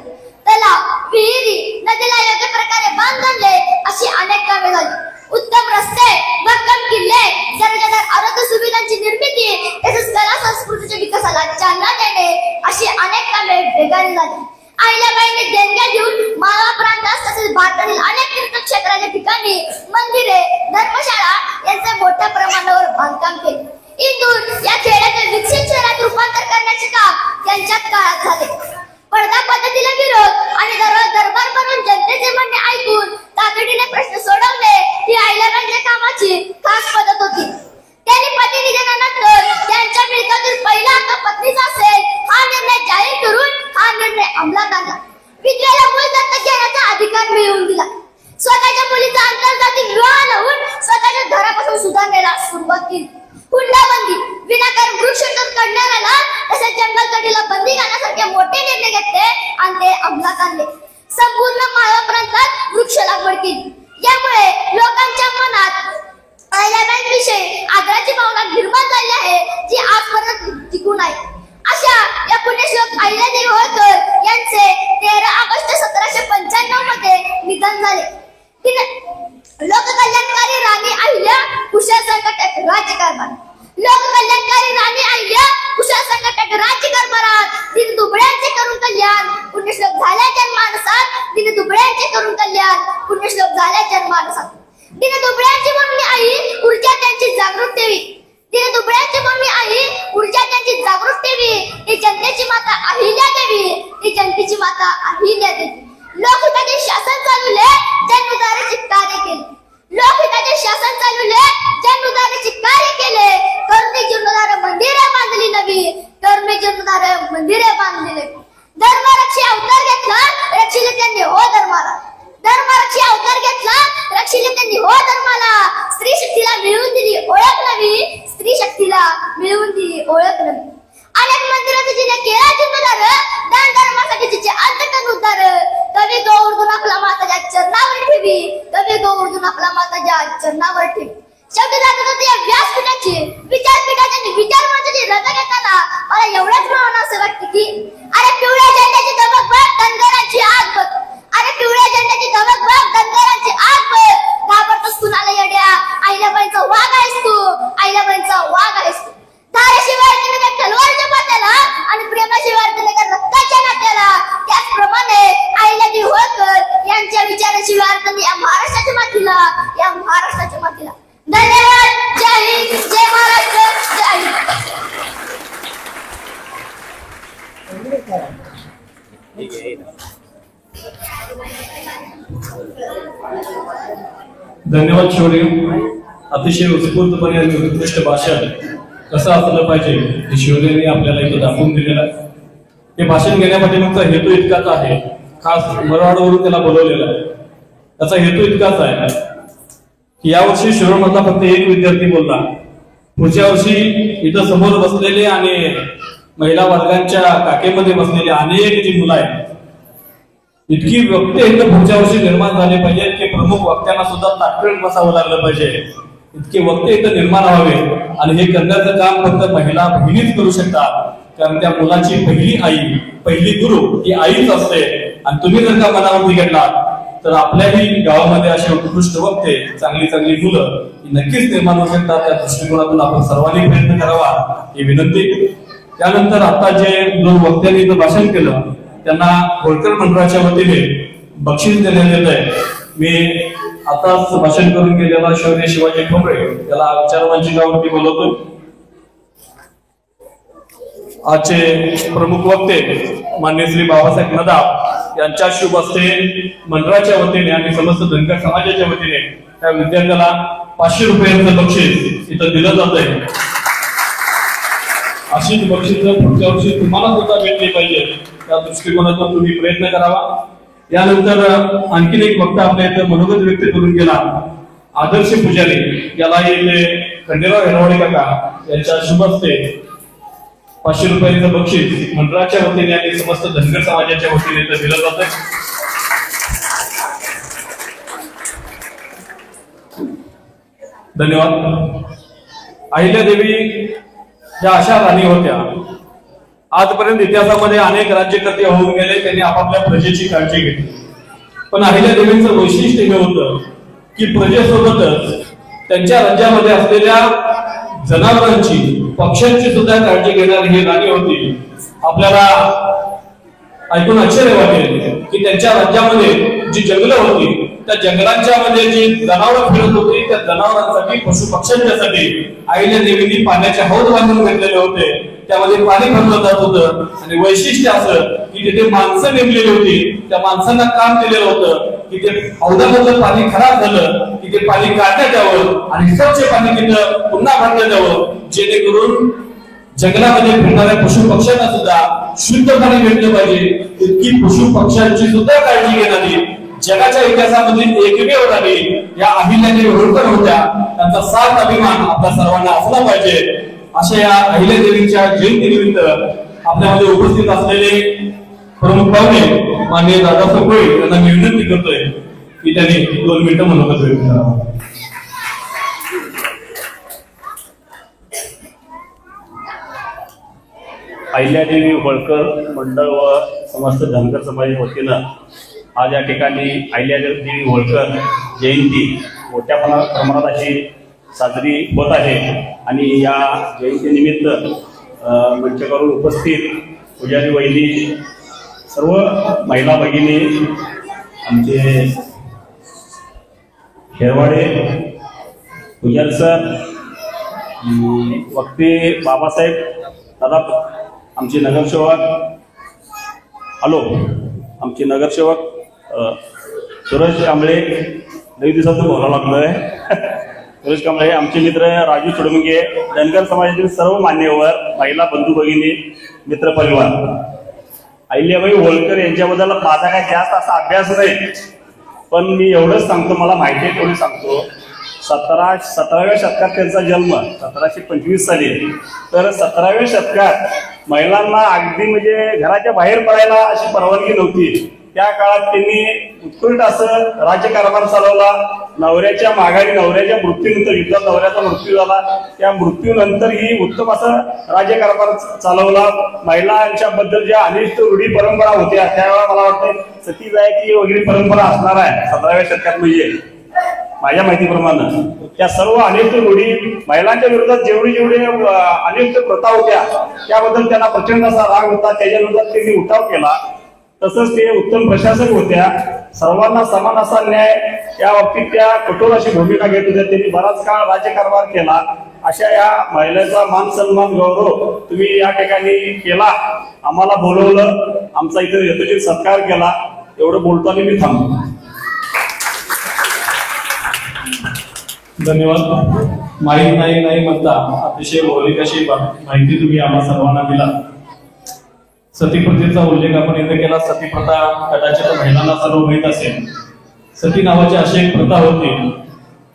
तलाव, विहिरी, नदीला योग्य प्रकारे बांध बांधले अशी अनेक कामे झाली. उत्तम रस्ते, भक्कम किल्ले, दर्जेदार आरोग्य सुविधांची निर्मिती तसेच कला संस्कृतीच्या विकासाला चालना देणे अशी अनेक कामे वेगाने झाली. अहिल्याबाईंनी देणग्या देऊन मालवा प्रांतात तसेच भारतातील अनेक तीर्थक्षेत्राच्या ठिकाणी मंदिरे, धर्मशाळा यांचे मोठ्या प्रमाणावर बांधकाम केले. इंदूर या खेड्याचे विकसित शहरात रूपांतर करण्याचे काम त्यांच्याच काळात झाले. स्पर्धा पद्धतीला विरोध आणि दरबार करून जनतेचे म्हणणे ऐकून तातडीने प्रश्न सोडवणे ही अहिल्याबाईंच्या कामाची खास पद्धत होती. त्यांनी पती निधनानंतर त्यांच्या मिळकतीतील पहिला हक्क पत्नीचा असेल हा निर्णय जाहीर करून हा निर्णय अंमलात आणला. विधवेला मूल दत्तक घेण्याचा अधिकार मिळवून दिला. स्वतःच्या मुलीचा आंतरजातीय विवाह लावून स्वतःच्या घरापासून सुधारण्याला सुरुवात केली. हुंडाबंदी, विनाकारण वृक्षतोड करणाऱ्याला तसेच जंगलतोडीला बंदी घालण्यासारखे मोठे निर्णय घेतले आणि ते अंमलात आणले. संपूर्ण माळवा प्रांतात वृक्ष लागवड केली. यामुळे लोकांच्या मनात अहिल्याबाईंविषयी आदराची भावना निर्माण झाली आहे जी आजपर्यंत टिकून आहे. अशा या पुण्यश्लोक अहिल्यादेवी होळकर यांचे 13 ऑगस्ट 1795 मध्ये निधन झाले. लोककल्याणकारी राणी अहिल्या कुशल संकटात राज्यकारभार. लोककल्याणकारी राणी अहिल्या कुशल संकटात राज्यकारभारात दिन दुबळ्यांचे करून कल्याण पुण्यश्लोक झाल्या जनमानसात. दिन दुबळ्यांचे करून कल्याण पुण्यश्लोक झाल्या जनमानसात. दिन दुबळ्यांची मम्मी आई ऊर्जा त्यांची जागृत ठेवी. दिन दुबळ्यांची मम्मी आई ऊर्जा त्यांची जागृत ठेवी. ही जनतेची माता अहिल्या देवी. ही जनतेची माता अहिल्या देवी. लोकहिताचे शासन चालवले, जनउद्धाराचे कार्य केले. लोकहिताचे शासन चालवले, जनउद्धाराचे कार्य केले. करुणे जीर्णोद्धार मंदिरे बांधली नवी. करुणे जीर्णोद्धार मंदिरे बांधली नवी. धर्मरक्षी अवतार घेतला, रक्षिले त्यांनी हो धर्माला. धर्मरक्षी अवतार घेतला, रक्षिले त्यांनी हो धर्माला. स्त्री शक्तीला मिळवून दिली ओळख नवी. स्त्री शक्तीला मिळवून दिली ओळख नवी. अनेक मंदिराचे जिने केला जीर्णोद्धार, दान धर्मासाठी जिचे अंतकरण उद्धार. कवी गोवर्धन आपला माताच्या चरणावर ठेवी. कवी गोवर्धन आपला माताच्या चरणावर ठेवी. शेवटी जात होते या व्यासपीठाची विचारपीठाची विचार मंचाची रजा घेताना मला एवढंच भावना असं वाटते की अरे पिवळ्या झेंड्याची धमक बघ, धनगरांची आग बघ. अरे पिवळ्या झेंड्याची धमक बघ, धनगरांची आग बघ. घाबरतोस कुणाला येड्या, अहिल्याबाईंचा वाघ आहेस तू. अहिल्याबाईंचा वाघ आहेस तू. धाराशिवाय तिने तलवारच्या पात्याला आणि प्रेमाशिवाय तिने रक्ताच्या नात्याला. त्याचप्रमाणे अहिल्यादेवी होळकर यांच्या विचाराशिवाय त्यांनी या महाराष्ट्राच्या मातीला, या महाराष्ट्राच्या मातीला. धन्यवाद. जय हिंद, जय महाराष्ट्र, जय हिंद. धन्यवाद शौर्य. अतिशय उत्स्फूर्तपणे आणि उत्कृष्ट भाषण कसं असलं पाहिजे हे शौर्याने आपल्याला इथं दाखवून दिलेलं आहे. हे भाषण घेण्यापाठीमागचा हेतू इतकाच आहे, खास मराठवाड्यावरून त्याला बोलवलेला आहे. त्याचा हेतू इतकाच आहे की यावर्षी शिरोळमधला फक्त एक विद्यार्थी बोलला. पुढच्या वर्षी इथं समोर बसलेले आणि महिला वर्गांच्या काकेमध्ये बसलेले अनेक जी मुलं आहेत, इतकी वक्ते इथं पुढच्या वर्षी निर्माण झाले पाहिजेत की प्रमुख वक्त्यांना सुद्धा ताटकळत बसावं लागलं पाहिजे. इतके वक्ते इथं निर्माण व्हावे आणि हे करण्याचं काम फक्त महिला भगिनीच करू शकतात. कारण त्या मुलाची पहिली आई, पहिली गुरु ही आईच असते. आणि तुम्ही जर का मनावरती घेतलात तर आपल्याही गावामध्ये असे उत्कृष्ट वक्ते, चांगली चांगली मुलं नक्कीच निर्माण होऊ शकतात. त्या दृष्टिकोनातून आपण सर्वांनी प्रयत्न करावा ही विनंती. त्यानंतर आता जे 2 वक्त्यांनी इथं भाषण केलं त्यांना होळकर मंडळाच्या वतीने बक्षीस देण्यात येत आहे. मी आताच भाषण करून गेलेला शौर्य शिवाजी ठोंबरे त्याला विचारमंचावरती बोलवतो. आजचे प्रमुख वक्ते माननीय श्री बाबासाहेब नदाब यांच्या शुभ हस्ते मंडळाच्या वतीने आणि समस्त धनगर समाजाच्या वतीने त्या विद्यार्थ्याला 500 रुपयांचं बक्षीस इथं दिलं जात आहे. अशीच बक्षीस पुढच्या वर्षी तुम्हाला सुद्धा भेटली पाहिजे त्या दृष्टिकोनातून तुम्ही प्रयत्न करावा. यानंतर आणखीन एक वक्ता आपल्या इथं मनोगत व्यक्त करून गेला, आदर्श पुजारी, याला इथे खंडेराव हेरवाडे काका यांच्या शुभ हस्ते 500 रुपयांचं बक्षीस मंडळाच्या वतीने आणि समस्त धनगर समाजाच्या वतीने इथं दिलं जातं. धन्यवाद. अहिल्यादेवी या अशा राणी होत्या. आजपर्यंत इतिहासामध्ये अनेक राज्यकर्ते होऊन गेले, त्यांनी आपापल्या प्रजेची काळजी घेतली. पण अहिल्यादेवींचं वैशिष्ट्य हे होतं की प्रजेसोबतच त्यांच्या राज्यामध्ये असलेल्या जनावरांची, पक्ष्यांची सुद्धा काळजी घेणारी ही राणी होती. आपल्याला ऐकून आश्चर्य वाटेल की त्यांच्या राज्यामध्ये जी जंगलं होती त्या जंगलांच्या मध्ये जी जनावरं फिरत होती त्या जनावरांसाठी पशु पक्ष्यांच्यासाठी अहिल्यादेवींनी पाण्याचे हौद बांधून घेतलेले होते. त्यामध्ये पाणी भरलं जात होतं आणि वैशिष्ट्य असं की तिथे माणसं नेमलेली होती. त्या माणसांना काम दिलेलं होतं की ते हौदामधलं पाणी खराब झालं की ते पाणी काढण्यात यावं आणि स्वच्छ पाणी तिथं पुन्हा भरण्यात यावं, जेणेकरून जंगलामध्ये फिरणाऱ्या पशु पक्ष्यांना सुद्धा शुद्ध पाणी भेटलं पाहिजे. इतकी पशु पक्ष्यांची सुद्धा काळजी घेणारी जगाच्या इतिहासामध्ये एकमेव राणी या अहिल्यादेवी होळकर होत्या. त्यांचा साथ अभिमान आपल्या सर्वांना असला पाहिजे. अशा या अहिल्यादेवींच्या जयंतीनिमित्त आपल्यामध्ये उपस्थित असलेले प्रमुख पाहुणे माननीय दादासाहेब भोळे यांना मी विनंती करतोय की त्यांनी 2 मिनिटं मनोगत व्यक्त करावं. अहिल्यादेवी होळकर मंडळ व समस्त धनगर समाजाच्या वतीनं आज या ठिकाणी अहिल्यादेवी होळकर जयंती मोठ्या प्रमाणात अशी साजरी होत आहे. आणि या जयंतीनिमित्त मंचकावरून उपस्थित पुजारी वहिनी, सर्व महिला भगिनी, आमचे हेरवाडे पुजारी सर, वक्ते बाबासाहेब दादा, आमचे नगरसेवक, आमचे नगरसेवक सुरेश कांबळे, लई दिवसातून बोलावं लागलोय. सुरेश कांबळे, आमचे मित्र राजू चुडमुंगे, धनगर समाजातील सर्व मान्यवर, महिला बंधू भगिनी, मित्र परिवार. अहिल्याबाई होळकर यांच्याबद्दल माझा काय जास्त असा अभ्यास नाही, पण मी एवढंच सांगतो, मला माहिती आहे तेवढी सांगतो. 17व्या शतकात त्यांचा जन्म 1725 साली. तर 17व्या शतकात महिलांना अगदी म्हणजे घराच्या बाहेर पडायला अशी परवानगी नव्हती. त्या काळात त्यांनी उत्कृष्ट असं राज्यकारभार चालवला. नवऱ्याच्या माघारी, नवऱ्याच्या मृत्यूनंतर, युद्धात नवऱ्याचा मृत्यू झाला, त्या मृत्यूनंतरही उत्तम असं राज्यकारभार चालवला. महिलांच्या बद्दल ज्या अनिष्ट रूढी परंपरा होत्या त्यावेळेला मला वाटतं सती जायची वगैरे परंपरा असणार आहे 17व्या शतकात. म्हणजे माझ्या माहितीप्रमाणे त्या सर्व अनिष्ट रूढी, महिलांच्या विरोधात जेवढी अनिष्ट प्रथा होत्या त्याबद्दल त्यांना प्रचंड असा राग होता. त्याच्याविरोधात त्यांनी उठाव केला. तसंच ते उत्तम प्रशासक होत्या. सर्वांना समान असा न्याय या बाबतीत त्या कठोर अशी भूमिका घेत होत्या. त्यांनी बराच काळ राज्यकारभार केला. अशा या महिलेचा मान सन्मान गौरव तुम्ही या ठिकाणी केला, आम्हाला बोलवलं, आमचा इथे यथोचित सत्कार केला. एवढं बोलताना मी थांबतो. धन्यवाद. माहीत नाही म्हणता अतिशय मौलिक अशी माहिती तुम्ही आम्हा सर्वांना दिला. सतीप्रथेचा उल्लेख आपण इथे केला. सतीप्रथा कदाचित महिलांना सर्व माहीत असेल. सती नावाची अशी एक प्रथा होती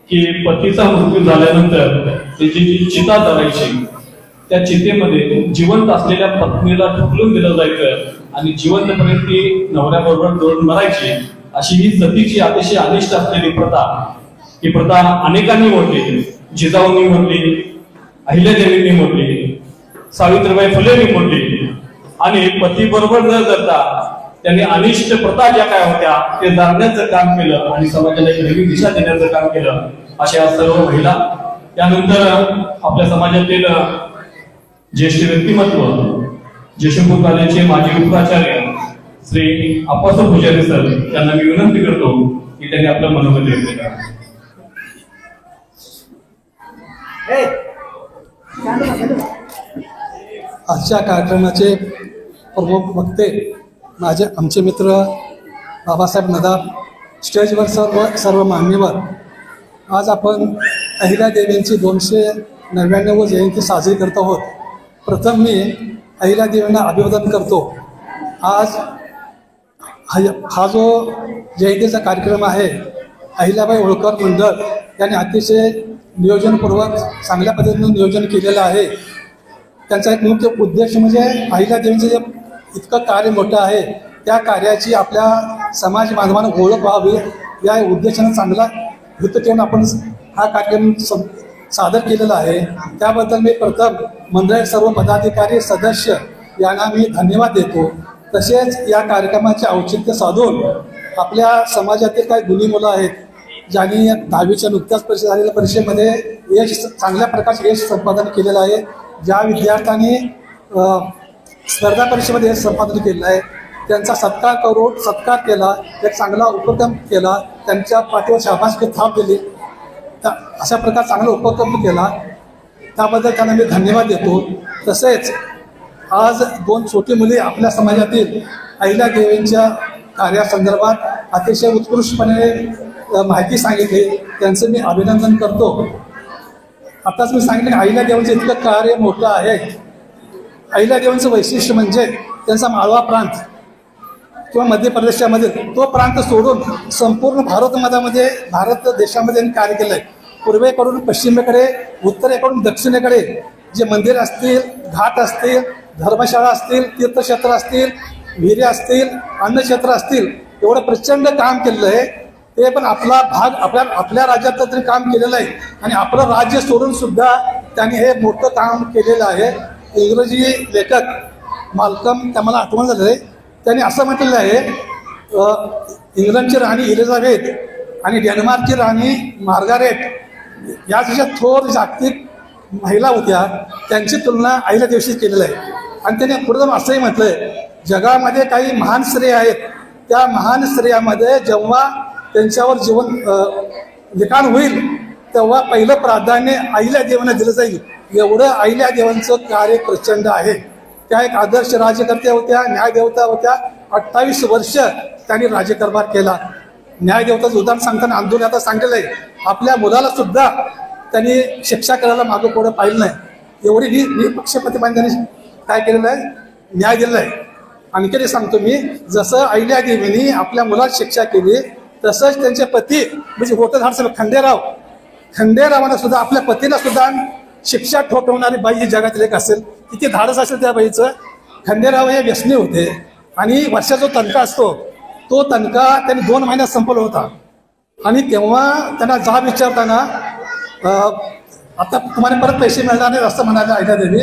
की पतीचा मृत्यू झाल्यानंतर त्याची जी चिता जळायची, त्या चितेमध्ये जिवंत असलेल्या पत्नीला ढकलून दिलं जायचं आणि जिवंतपर्यंत ती नवऱ्याबरोबर दौडून मरायची. अशी ही सतीची अतिशय अनिष्ट असलेली प्रथा. ही प्रथा अनेकांनी मोडली. जिजाऊंनी मोडली, अहिल्यादेवींनी मोडली, सावित्रीबाई फुलेंनी मोडली. आणि पती बरोबर न करता त्यांनी अनिष्ट प्रथा ज्या काय होत्या ते जाणण्याचं काम केलं आणि समाजाला एक नवी दिशा देण्याचं काम केलं. अशा सर्व महिला. त्यानंतर आपल्या समाजातील ज्येष्ठ व्यक्तिमत्व, जयशंपूर कॉलेजचे माजी उपप्राचार्य श्री आप्पासाहेब पुजारी सर, त्यांना मी विनंती करतो की त्यांनी आपलं मनोगत व्यक्त करा. आजच्या कार्यक्रमाचे प्रमुख वक्ते आमचे मित्र बाबासाहेब नदाब, स्टेजवर सर्व मान्यवर. आज आपण अहिल्यादेवींची 299वी जयंती साजरी करत आहोत. प्रथम मी अहिल्यादेवींना अभिवादन करतो. आज हा जो जयंतीचा कार्यक्रम आहे, अहिल्याबाई होळकर मंडळ यांनी अतिशय नियोजनपूर्वक चांगल्या पद्धतीने नियोजन केलेलं आहे. त्यांचा एक मुख्य उद्देश म्हणजे अहिल्यादेवींचं जे इतकं कार्य मोठं आहे त्या कार्याची आपल्या समाज बांधवांना ओळख व्हावी या उद्देशाने चांगला हेतू ठेवून आपण हा कार्यक्रम सादर केलेला आहे. त्याबद्दल मी प्रथम मंडळ सर्व पदाधिकारी सदस्य यांना मी धन्यवाद देतो. तसेच या कार्यक्रमाचे औचित्य साधून आपल्या समाजातील काही गुणी मुलं आहेत ज्यांनी 10वीच्या नुकत्याच झालेल्या परीक्षेमध्ये चांगल्या प्रकारचे यश संपादन केलेलं आहे. ज्या विद्यार्थ्यांनी स्पर्धा परीक्षेमध्ये यश संपादन केलेलं आहे त्यांचा सत्कार केला, एक चांगला उपक्रम केला, त्यांच्या पाठीवर शाबासकी थाप दिली, अशा प्रकार चांगला उपक्रम केला, त्याबद्दल त्यांना मी धन्यवाद देतो. तसेच आज 2 छोटी मुली आपल्या समाजातील अहिल्या देवींच्या कार्यासंदर्भात अतिशय उत्कृष्टपणे माहिती सांगितली, त्यांचं मी अभिनंदन करतो. आताच मी सांगितलं अहिल्या देवींचं इतकं कार्य मोठं आहे. अहिल्या देवींचं वैशिष्ट्य म्हणजे त्यांचा माळवा प्रांत किंवा मध्य प्रदेशामधील तो प्रांत सोडून संपूर्ण भारत देशामध्ये त्यांनी कार्य केलं आहे. पूर्वेकडून पश्चिमेकडे, उत्तरेकडून दक्षिणेकडे जे मंदिर असतील, घाट असतील, धर्मशाळा असतील, तीर्थक्षेत्र असतील, विहिरी असतील, अन्नक्षेत्र असतील, एवढं प्रचंड काम केलेलं आहे. ते पण आपला भाग आपल्या राज्यात तरी काम केलेलं आहे आणि आपलं राज्य सोडून सुद्धा त्यांनी हे मोठं काम केलेलं आहे. इंग्रजी लेखक माल्कम मला आठवण झालं आहे, त्यांनी असं म्हटलेलं आहे, इंग्लंडची राणी एलिझाबेथ आणि डेन्मार्कची राणी मार्गारेट या जशा थोर जागतिक महिला होत्या त्यांची तुलना अहिल्या देवीशी केलेली आहे. आणि त्यांनी पुढे जाऊन असंही म्हटलंय, जगामध्ये काही महान स्त्रिया आहेत, त्या महान स्त्रियामध्ये जेव्हा त्यांच्यावर जीवन लिखाण होईल तेव्हा पहिलं प्राधान्य अहिल्या देवांना दिलं जाईल. एवढं अहिल्या देवांचं कार्य प्रचंड आहे. त्या एक आदर्श राज्यकर्त्या होत्या, न्यायदेवता होत्या. 28 वर्ष त्यांनी राज्यकारभार केला. न्यायदेवताचं उदाहरण सांगताना आंदोलनात सांगितलं आहे, आपल्या मुलाला सुद्धा त्यांनी शिक्षा करायला मागं पुढं पाहिलं नाही. एवढी निपक्षपातीपणे त्यांनी काय केलेलं आहे, न्याय दिलेला आहे. आणखी सांगतो मी, जसं अहिल्या देवींनी आपल्या मुलाला शिक्षा केली तसंच त्यांचे पती म्हणजे होतधार खंडेरावांना सुद्धा आपल्या पतीला सुद्धा शिक्षा ठोठवणारी बाई ही जगातील एक असेल. किती धाडस असेल त्या बाईचं. खंडेराव हे व्यसनी होते आणि वर्षाचा जो तनखा असतो तो तनखा त्यांनी 2 महिन्यात संपवला होता. आणि तेव्हा त्यांना जाब विचारताना आता तुम्हाला परत पैसे मिळणार नाही असं म्हणाले अहिल्या देवी.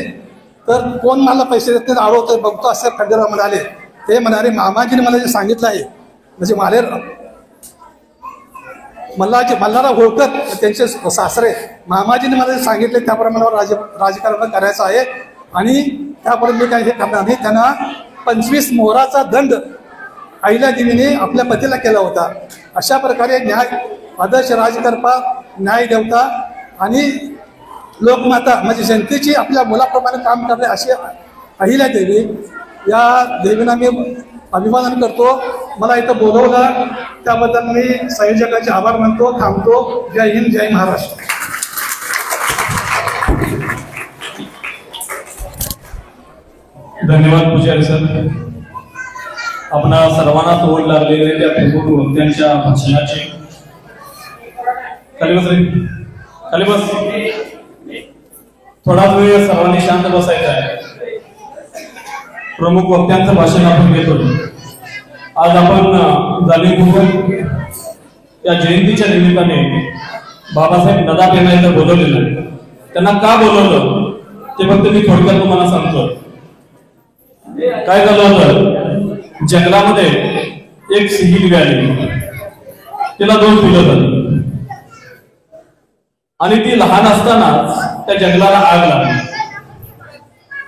तर कोण मला पैसे देत नाही आलो तर बघतो असं खंडेराव म्हणाले. ते म्हणाले, मामाजीने मला जे सांगितलं आहे, म्हणजे मल्हारराव होळकर त्यांचे सासरे मामाजीने मला जे सांगितले त्याप्रमाणे राजकारण करायचं आहे आणि त्यापुढे मी काही हे करणार नाही. त्यांना 25 मोहराचा दंड अहिल्या देवीने आपल्या पतीला केला होता. अशा प्रकारे आदर्श राजकर्ता, न्यायदेवता आणि लोकमाता म्हणजे जनतेची आपल्या मुलाप्रमाणे काम करणे अशी अहिल्या देवी. या देवींना मी अभिमान करतो. मला इथं बोलवलं त्याबद्दल मी संयोजकांचे आभार मानतो. थांबतो. जय हिंद, जय महाराष्ट्र. धन्यवाद पुजारी सर. आपणा सर्वांना तोड लागलेले त्या प्रमुख त्यांच्या भाषणाचे. खाली बस. थोडा वेळ सर्वांनी शांत बसायचं आहे. प्रमुख वक्त्यांचं भाषण आपण घेतो. आज आपण जाणीवपूर्वक या जयंतीच्या निमित्ताने बाबासाहेब नदाफ यांना इथं बोलवलेलं आहे. त्यांना का बोलवलं ते फक्त मी थोडक्यात तुम्हाला सांगतो. काय झालं होतं, जंगलामध्ये एक सिंही आली, तिला 2 पिलं झाली आणि ती लहान असताना त्या जंगलाला आग लागली.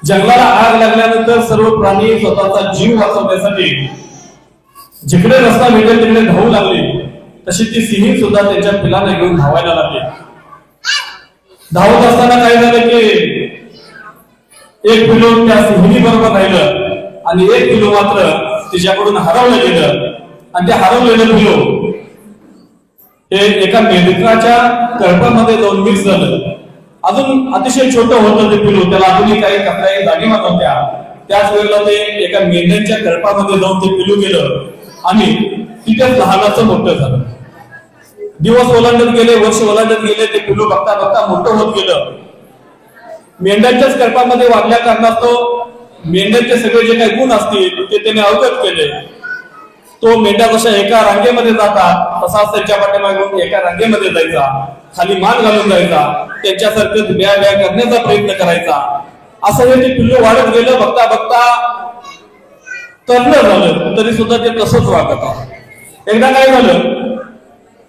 जंगलाला आग लागल्यानंतर सर्व प्राणी स्वतःचा जीव वाचवण्यासाठी जिकडे रस्ता भेटेल तिकडे धावू लागले. तशी ती सिंही सुद्धा त्यांच्या पिलांना घेऊन धावायला लागली. धावत असताना काय झालं की एक पिलू त्या सिंहिणी बरोबर राहिलं आणि एक पिलू मात्र तिच्याकडून हरवलं गेलं. आणि ते हरवलेलं पिलू हे एका मेंढराच्या कळपामध्ये जाऊन मिक्स झालं. अजून अतिशय छोटं होतं ते पिलू, त्याला अजूनही काही जाणीवा नव्हत्या. त्याच वेळेला ते एका मेंढ्यांच्या कळपामध्ये जाऊन ते पिलू गेलं आणि तिथेच लहानाचं मोठं झालं. दिवस ओलांडत गेले, वर्ष ओलांडत गेले. ते पिलू बघता बघता मोठं होत गेलं. मेंढ्यांच्याच कळपामध्ये वाढल्या कारणास्तव मेंढ्यांचे सगळे जे काही गुण असतील ते त्याने अवगत केले. तो मेंढ्या जशा एका रांगेमध्ये जातात तसाच त्यांच्या पाठीमागून एका रांगेमध्ये जायचा, खाली मान घालून जायचा, त्यांच्यासारखं ब्या करण्याचा प्रयत्न करायचा. असं हे ते पिल्लू वाढत गेलं. बघता बघता तरुण झालं तरी सुद्धा ते तसंच वागत आहे. एकदा काय झालं,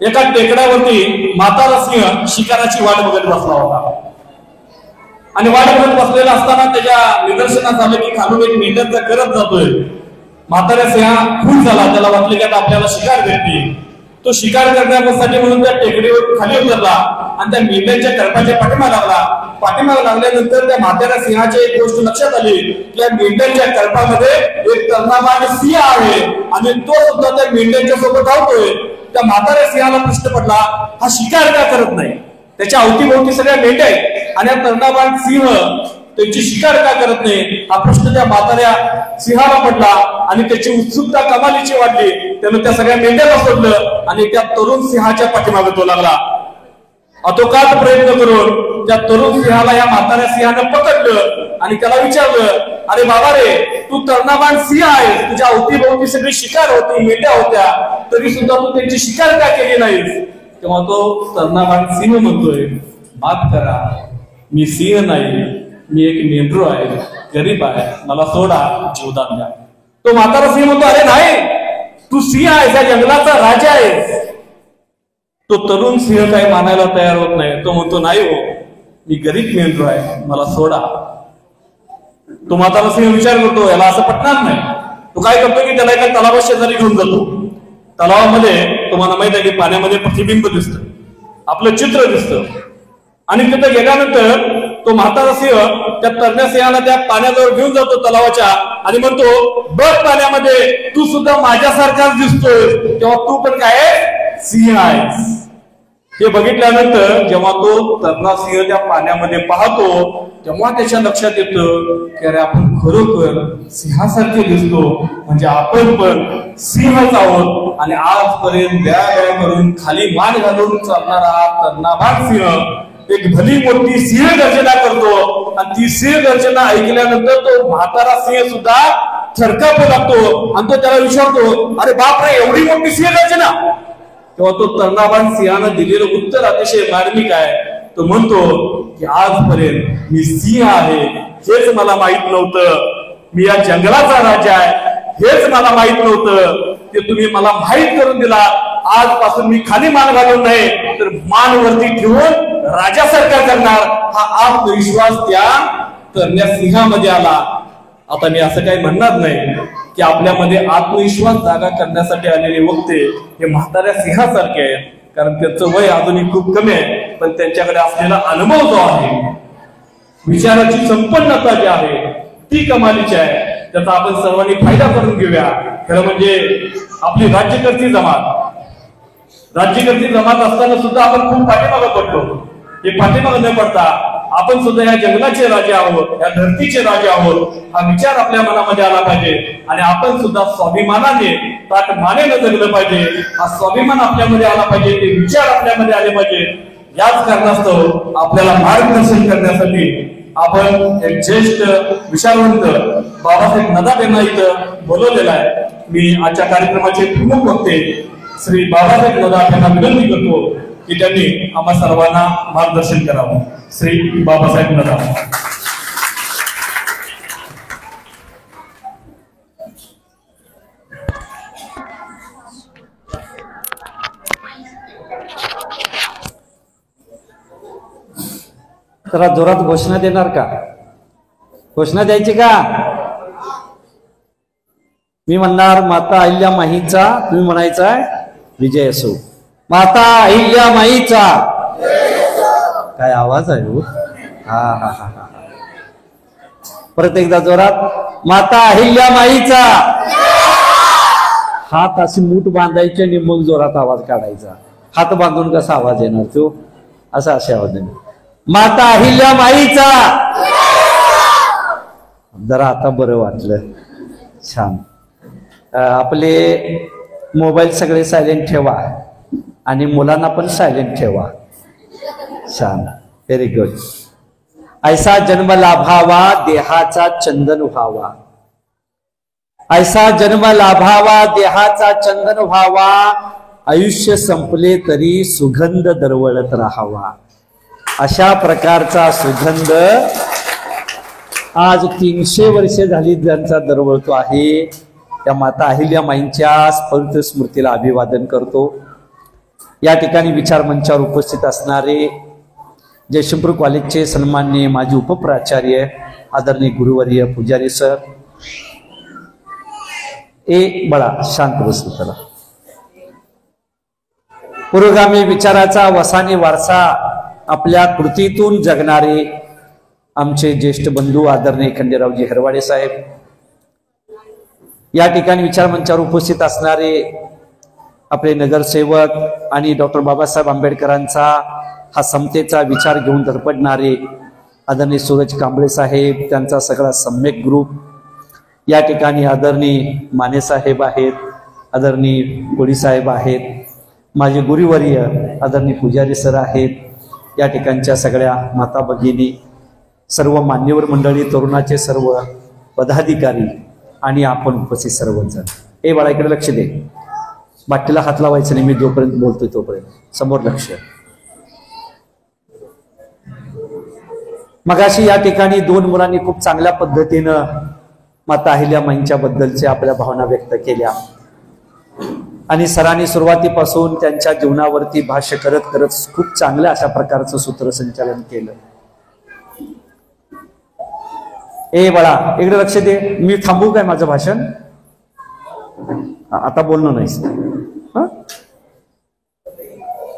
एका टेकड्यावरती म्हातारा सिंह शिकाराची वाट बघत बसला होता आणि वाट बघत बसलेला असताना त्याच्या निदर्शनास आलं की खालून एक मेंढ्यांचा करत जातोय म्हाताऱ्या सिंह खून झाला, त्याला वाटले की आता आपल्याला शिकार भेटली. तो शिकार करण्यासाठी म्हणून त्या टेकडीवर खाली उतरला आणि त्या मेंढ्यांच्या करपाच्या पाठीमागे लागला. पाठीमागे लागल्यानंतर त्या म्हाताऱ्या सिंहाची एक गोष्ट लक्षात आली की या मेंढ्यांच्या करपामध्ये एक तरुणाबाळ सिंह आहे आणि तो सुद्धा त्या मेंढ्यांच्या सोबत धावतोय. त्या म्हाताऱ्या सिंहाला प्रश्न पडला, हा शिकार का करत नाही? त्याच्या अवतीभोवती सगळ्या मेंढ्या आहेत आणि हा तरुणाबाळ सिंह त्यांची शिकार का करत नाही, हा प्रश्न त्या म्हाताऱ्या सिंहाला पडला आणि त्याची उत्सुकता कमालीची वाढली. त्यानं त्या सगळ्या मेंढ्याला सोडलं आणि त्या तरुण सिंहाच्या पाठीमागे तो लागला. अतोकात प्रयत्न करून त्या तरुण सिंहाला या म्हाताऱ्या सिंहानं पकडलं आणि त्याला विचारलं, अरे बाबा रे, तू तरुणाबाण सिंह आहेस, तुझ्या अवतीभोवती सगळी शिकार होती, मेंढ्या होत्या, तरी सुद्धा तू त्यांची शिकार का केली नाहीस? तेव्हा तो तरुणाबाण सिंह म्हणतोय, माफ करा, मी सिंह नाही, मी एक मेंढरू आहे, गरीब आहे, मला सोडा, जीवदान द्या. तो म्हातारा सिंह म्हणतो, अरे नाही, तू सिंह आहेस, या जंगलाचा राजा आहेस. तो तरुण सिंह काही मानायला तयार होत नाही. तो म्हणतो, नाही हो, मी गरीब मेंढरू आहे, मला सोडा. तो म्हातारा सिंह विचार करतो, याला असं पटणार नाही. तो काय करतो की त्याला एका तलावा शेजारी घेऊन जातो. तलावामध्ये तुम्हाला माहित आहे की पाण्यामध्ये प्रतिबिंब दिसतं, आपलं चित्र दिसतं. आणि तिथं गेल्यानंतर तो म्हातारा सिंह त्या तरण्या सिंहाला त्या पाण्याजवळ घेऊन जातो तलावाच्या आणि म्हणतो, बघ पाण्यामध्ये तू सुद्धा माझ्यासारखाच दिसतोय, तेव्हा तू पण काय सिंह आहेस. हे बघितल्यानंतर जेव्हा तो तरणा सिंह त्या पाण्यामध्ये पाहतो तेव्हा त्याच्या लक्षात येतं की अरे आपण खरोखर सिंहासारखे दिसतो, म्हणजे आपण पण सिंहच आहोत. आणि आजपर्यंत द्या करून खाली मान घालून चालणारा तरुणाबाळ सिंह एक भली मोठी सिंह गर्जना करतो आणि ती सिंह गर्जना ऐकल्यानंतर तो म्हातारा सिंह सुद्धा थरकापू लागतो आणि तो त्याला विचारतो, अरे बापरे, एवढी मोठी सिंह गर्जना? तेव्हा तो तरुणाबाण सिंहानं दिलेलं उत्तर अतिशय मार्मिक आहे. तो म्हणतो की आजपर्यंत मी सिंह आहे हेच मला माहित नव्हतं, मी या जंगलाचा राजा आहे हेच मला माहित नव्हतं, ते तुम्ही मला माहित करून दिला. आजपासून मी खाली मान घालून नाही तर मान वरती ठेवून राजासारखा करणार, हा आत्मविश्वास त्या तरण्या सिंहामध्ये आला. आता मी असं काही म्हणणार नाही की आपल्यामध्ये आत्मविश्वास जागा करण्यासाठी आलेले वक्ते हे म्हाताऱ्या सिंहासारखे आहेत, कारण त्यांचं वय अजूनही खूप कमी आहे, पण त्यांच्याकडे असलेला अनुभव जो आहे, विचाराची संपन्नता जी आहे ती कमालीची आहे. त्याचा आपण सर्वांनी फायदा करून घेऊया. खरं म्हणजे आपली राज्यकर्ती जमात असताना सुद्धा आपण खूप पाठीमागं पडतो. हे पाठीमागं न पडता आपण सुद्धा या जंगलाचे राजे आहोत, या धरतीचे राजे आहोत, हा विचार आपल्या मनामध्ये आला पाहिजे. आणि आपण सुद्धा स्वाभिमानाने ताटमानेनं जगलं पाहिजे. हा स्वाभिमान आपल्यामध्ये आला पाहिजे, ते विचार आपल्यामध्ये आले पाहिजे. याच कारणास्तव आपल्याला मार्गदर्शन करण्यासाठी आपण एक ज्येष्ठ विचारवंत बाबासाहेब नदाब यांना इथं बोलवलेला आहे. मी आजच्या कार्यक्रमाचे प्रमुख वक्ते श्री बाबासाहेब नदाब यांना विनंती करतो की त्यांनी आम्हा सर्वांना मार्गदर्शन करावं. श्री बाबासाहेब नदाब. जरा जोरात घोषणा देणार का? घोषणा द्यायची का? मी म्हणणार माता अहिल्या माहीचा, तुम्ही म्हणायचा विजय असो. माता अहिल्या माईचा. काय आवाज आहे हो? हा हा हा हा. परत एकदा जोरात, माता अहिल्या माईचा. हात अशी मूठ बांधायचे आणि मग जोरात आवाज काढायचा. हात बांधून कसा आवाज येणार तो? असा आवाज. माता अहिल्या माईचा. जरा आता बरं वाटलं. छान. आपले मोबाईल सगळे सायलेंट ठेवा आणि मुलांना पण सायलेंट ठेवा. छान, व्हेरी गुड. ऐसा जन्म लाभावा देहाचा चंदन व्हावा. ऐसा जन्म लाभावा देहाचा चंदन व्हावा. आयुष्य संपले तरी सुगंध दरवळत राहावा. अशा प्रकारचा सुगंध आज 300 वर्षे झाली ज्यांचा दरवळतो आहे, त्या माता अहिल्या माईंच्या स्फूर्त स्मृतीला अभिवादन करतो. या ठिकाणी विचार मंचावर उपस्थित असणारे जयशंपूर कॉलेजचे सन्माननीय माजी उपप्राचार्य आदरणीय गुरुवर्य पुजारी सर, ए बळा शांत बसू त्याला. पुरोगामी विचाराचा वसाने वारसा आपल्या कृतीतून जगणारे आमचे ज्येष्ठ बंधू आदरणीय खंडेरावजी हरवाडे साहेब, या ठिकाणी विचारमंचावर उपस्थित असणारे आपले नगरसेवक आणि डॉक्टर बाबासाहेब आंबेडकरांचा हा समतेचा विचार घेऊन धडपडणारे आदरणीय सूरज कांबळे साहेब, त्यांचा सगळा सम्यक ग्रुप, या ठिकाणी आदरणीय माने साहेब आहेत, आदरणीय कोळी साहेब आहेत, माझे गुरुवर्य आदरणीय पुजारी सर आहेत, या ठिकाणच्या सगळ्या माता भगिनी, सर्व मान्यवर मंडळी, तरुणाचे सर्व पदाधिकारी आणि आपण उपस्थित सर्वजण. ए बाळा इकडे लक्ष दे, बाटलीला हात लावायचं नाही, मी जोपर्यंत बोलतोय तोपर्यंत समोर लक्ष. मगाशी या ठिकाणी दोन मुलांनी खूप चांगल्या पद्धतीनं माता अहिल्यामाईंच्या बद्दलच्या आपल्या भावना व्यक्त केल्या आणि सरांनी सुरुवातीपासून त्यांच्या जीवनावरती भाष्य करत करत खूप चांगल्या अशा प्रकारचं सूत्रसंचालन केलं. ए बाळा इकडे लक्ष दे, मी थांबू काय माझं भाषण? आता बोलणं नाही.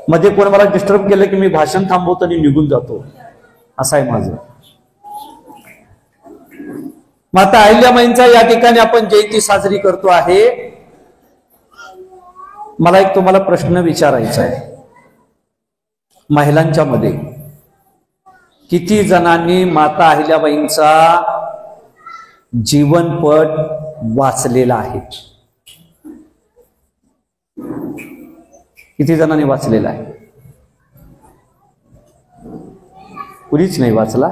मध्ये कोण मला डिस्टर्ब केलं की मी भाषण थांबवतो आणि निघून जातो, असं आहे माझं. माता अहिल्यामाईंचा या ठिकाणी आपण जयंती साजरी करतो आहे. मला एक तुम्हाला प्रश्न विचारायचा आहे. महिलांच्या मध्ये किती जणांनी माता अहिल्याबाईंचा जीवनपट वाचलेला आहे? किती जणांनी वाचलेला आहे? कुणीच नाही वाचला.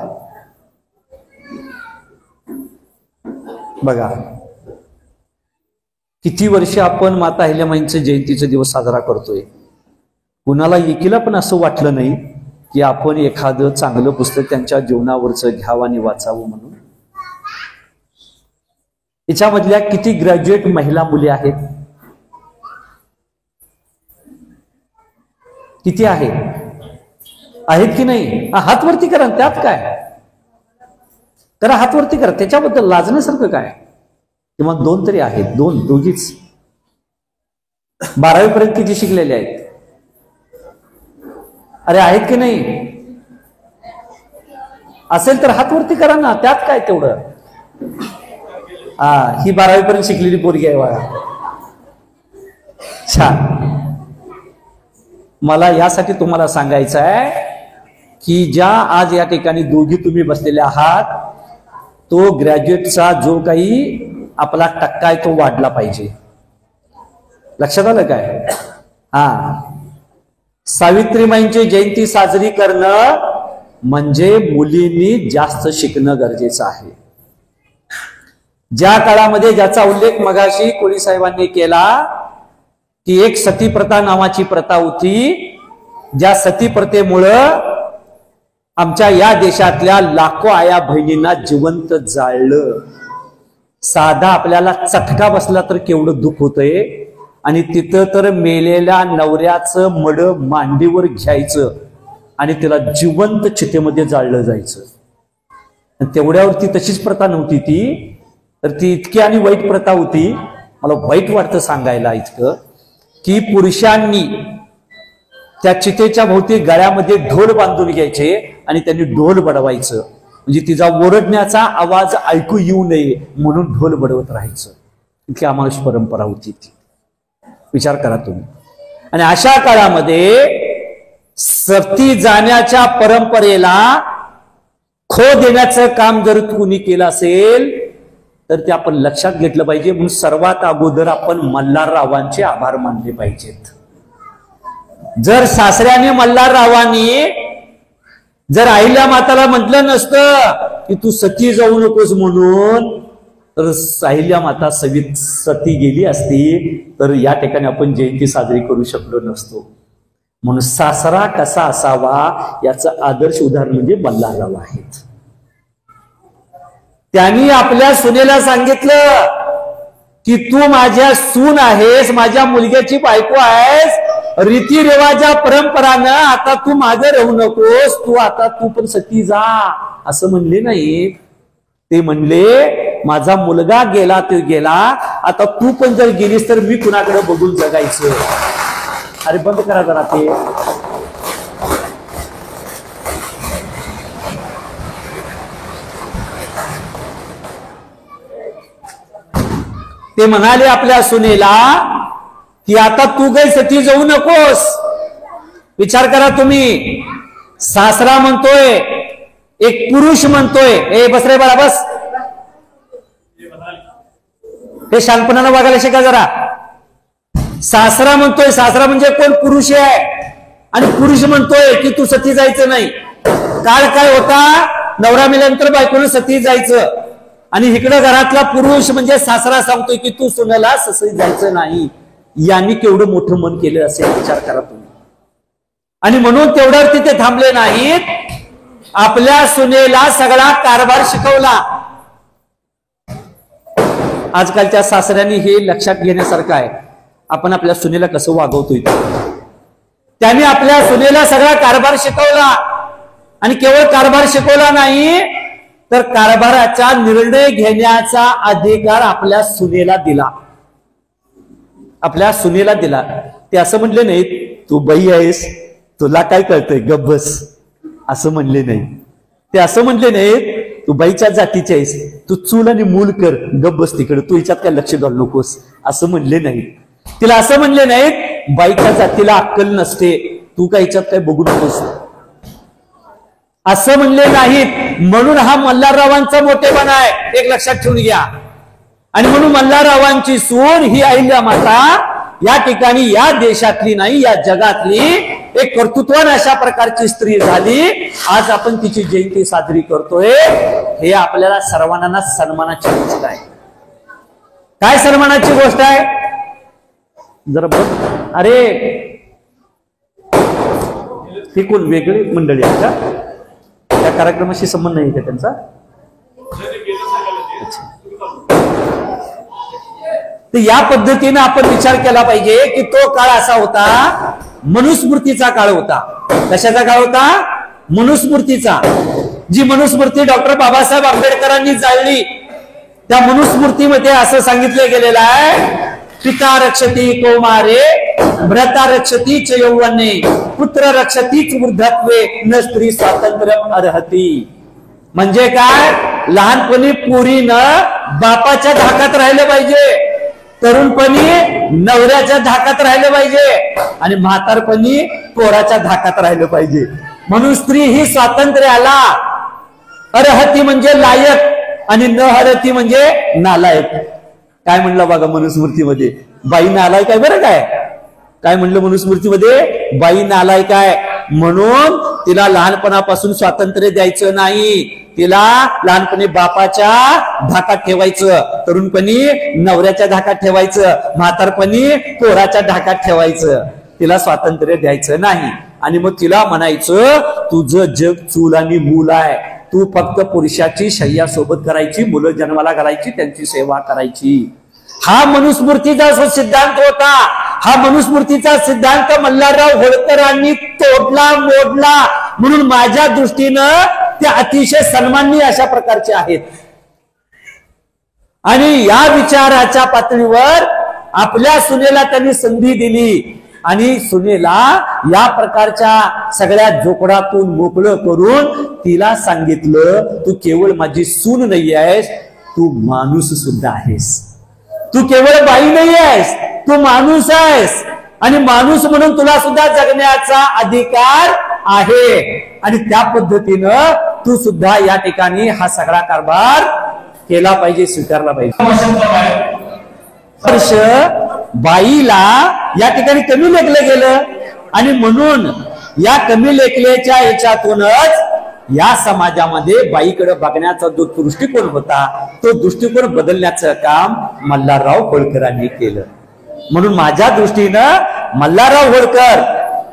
बघा किती वर्ष आपण माता अहिल्याबाईंचं जयंतीचा दिवस साजरा करतोय. कुणाला एकीला पण असं वाटलं नाही की आपण एखादं चांगलं पुस्तक त्यांच्या जीवनावरचं घ्यावं आणि वाचावं म्हणून. याच्यामधल्या किती ग्रॅज्युएट महिला मुली आहेत? किती आहेत की नाही? हात वरती करा, त्यात काय करा, हात वरती करा, त्याच्याबद्दल लाजण्यासारखं काय? किंवा दोन तरी आहेत, दोघीच. 12वी पर्यंत किती शिकलेले आहेत? अरे आहेत की नाही? असेल तर हात वरती करा ना, त्यात काय तेवढं? ही 12वी पर्यंत शिकलेली पोरगी आहे बघा. छान. मला यासाठी तुम्हाला सांगायचं आहे की ज्या आज या ठिकाणी दोघी तुम्ही बसलेले आहात, तो ग्रॅज्युएटचा जो काही आपला टक्का आहे तो वाढला पाहिजे. लक्षात आलं काय? सावित्रीबाईंची जयंती साजरी करणं म्हणजे मुलींनी जास्त शिकणं गरजेचं आहे. ज्या काळामध्ये ज्याचा उल्लेख मगाशी कोळी साहेबांनी केला की एक सतीप्रथा नावाची प्रथा होती, ज्या सतीप्रथेमुळं आमच्या या देशातल्या लाखो आया बहिणींना जिवंत जाळलं. साधा आपल्याला चटका बसला तर केवढं दुःख होतंय, आणि तिथं तर मेलेल्या नवऱ्याचं मड मांडीवर घ्यायचं आणि त्याला जिवंत चितेमध्ये जाळलं जायचं. तेवढ्यावरती तशीच प्रथा नव्हती ती, तर ती इतकी आणि वाईट प्रथा होती. मला वाईट वाटतं सांगायला इतकं की पुरुषांनी त्या चितेच्या भोवती गळ्यामध्ये ढोल बांधून घ्यायचे आणि त्यांनी ढोल बडवायचं, म्हणजे तिचा ओरडण्याचा आवाज ऐकू येऊ नये म्हणून ढोल बडवत राहायचं. इतकी आमानुष परंपरा होती ती. विचार करा तुम्ही. आणि अशा काळामध्ये सती जाण्याच्या परंपरेला खो देण्याचं काम जर कुणी केलं असेल तर ते आपण लक्षात घेतलं पाहिजे. म्हणून सर्वात अगोदर आपण मल्हाररावांचे आभार मानले पाहिजेत. जर सासऱ्याने मल्हाररावांनी जर अहिल्या माताला म्हटलं नसतं की तू सती जाऊ नकोस म्हणून, तर अहिल्या माता सती गेली असती तर या ठिकाणी आपण जयंती साजरी करू शकलो नसतो. म्हणून सासरा कसा असावा याचं आदर्श उदाहरण म्हणजे मल्हारराव आहेत. त्यांनी आपल्या सुनेला सांगितलं की तू माझ्या सून आहेस, माझ्या मुलग्याची बायको आहेस, रीतिरिवाजा परंपरानं आता तू मागे राहू नकोस, तू आता तू पण सती जा असं म्हणले नाही. ते म्हणले माझा मुलगा गेला तो गेला, आता तू पण जर गेलीस तर मी कुणाकडे बघून जगायचं. अरे बंद करा जरा ते. ते म्हणाले आपल्या सुनेला की आता तू काही सती जाऊ नकोस. विचार करा तुम्ही, सासरा म्हणतोय, एक पुरुष म्हणतोय, ए बस रे बाळा बस, हे शांतपणानं वागायला शिका जरा. सासरा म्हणतोय, सासरा म्हणजे कोण? पुरुष आहे. आणि पुरुष म्हणतोय की तू सती जायचं नाही. काळ काय होता, नवरा मेल्यानंतर बायकोनं सती जायचं, आणि इकडं घरातला पुरुष म्हणजे सासरा सांगतोय की तू सुनेला सती जायचं नाही. यांनी केवढं मोठं मन केलं असेल विचार करा तुम्ही. आणि म्हणून तेवढ्यावर तिथे थांबले नाहीत, आपल्या सुनेला सगळा कारभार शिकवला. आजकालच्या सासऱ्यांनी हे लक्षात घेण्यासारखं आहे, आपण आपल्या सुनेला कसं वागवतोय. त्यांनी आपल्या सुनेला सगळा कारभार शिकवला, आणि केवळ कारभार शिकवला नाही तर कारभाराचा निर्णय घेण्याचा अधिकार आपल्या सुनेला दिला. आपल्या सुनेला दिला. ते असं म्हणले नाहीत तू बाई आहेस, तुला काय कळतंय गप्प बस, असं म्हणले नाही. ते असं म्हणले नाहीत तू बाईच्या जातीची आहेस, तू चूल आणि मूल कर, गप्प बस तिकडे, तू हिच्यात काय लक्ष घालू नकोस, असं म्हणले नाही. तिला असं म्हणले नाहीत बाईच्या जातीला अक्कल नसते, तू काय हिच्यात काय बघू नकोस, असं म्हणले नाहीत. म्हणून हा मल्हाररावांचा मोठेपणा आहे, एक लक्षात ठेवून घ्या. आणि म्हणून मल्हाररावांची सून ही अहिल्या माता या ठिकाणी या देशातली नाही, या जगातली एक कर्तृत्वान अशा प्रकारची स्त्री झाली. आज आपण तिची जयंती साजरी करतोय. हे आपल्याला सर्वांना सन्मानाची गोष्ट आहे. काय सन्मानाची गोष्ट आहे जरा बघ. अरे ती कोण वेगळी मंडळी आहे का? त्या कार्यक्रमाशी संबंध नाही का त्यांचा? तर या पद्धतीने आपण विचार केला पाहिजे की तो काळ असा होता, मनुस्मृतीचा काळ होता. कशाचा काळ होता? मनुस्मृतीचा. जी मनुस्मृती डॉक्टर बाबासाहेब आंबेडकरांनी जाळली, त्या मनुस्मृतीमध्ये असं सांगितलं गेलेलं आहे, पिता रक्षती कौमारे, भ्रता रक्षती च यौवने, पुत्र रक्षतीच वृद्धत्वे, न स्त्री स्वातंत्र्य अर्हती. म्हणजे काय? लहानपणी पोरीनं बापाच्या धाकात राहिलं पाहिजे, तरुणपणी नवऱ्याच्या धाकात राहिलं पाहिजे, आणि म्हातारपणी पोराच्या धाकात राहिलं पाहिजे. म्हणून स्त्री ही स्वातंत्र्याला अर्हती म्हणजे लायक, आणि न हरती म्हणजे नालायक. काय म्हणलं बघा मनुस्मृतीमध्ये? बाई नालायक आहे. बरं काय म्हणलं मनुस्मृतीमध्ये? बाई नालायक आहे, म्हणून तिला लहानपणापासून स्वातंत्र्य द्यायचं नाही. तिला लहानपणी बापाच्या धाकात ठेवायचं, तरुणपणी नवऱ्याच्या धाकात ठेवायचं, म्हातारपणी पोराच्या धाकात ठेवायचं. तिला स्वातंत्र्य द्यायचं नाही. आणि मग तिला म्हणायचं तुझं जग चूल आणि मूल आहे, तू फक्त पुरुषाची शय्या सोबत करायची, मुलं जन्माला घालायची, त्यांची सेवा करायची. हा मनुस्मृतीचा सिद्धांत होता. हा मनुस्मृतीचा सिद्धांत मल्हारराव होळकरांनी तोडला, मोडला. म्हणून माझ्या दृष्टीनं ते अतिशय सन्माननीय अशा प्रकारचे आहेत. आणि या विचाराच्या पातळीवर आपल्या सुनेला त्यांनी संधी दिली, आणि सुनेला या प्रकारच्या सगळ्या जोखडातून मोकळं करून तिला सांगितलं तू केवळ माझी सून नाही आहेस, तू माणूस सुद्धा आहेस. तू केवळ बाई नाही आहेस, तू माणूस आहेस, आणि माणूस म्हणून तुला सुद्धा जगण्याचा अधिकार आहे. आणि त्या पद्धतीनं तू सुद्धा या ठिकाणी हा सगळा कारभार केला पाहिजे, स्वीकारला पाहिजे. वर्ष बाईला या ठिकाणी कमी लेखलं गेलं, आणि म्हणून या कमी लेखल्याच्या याच्यातूनच या समाजामध्ये बाईकडे बघण्याचा जो दृष्टिकोन होता, तो दृष्टिकोन बदलण्याचं काम मल्हारराव होळकरांनी केलं. म्हणून माझ्या दृष्टीनं मल्हारराव होळकर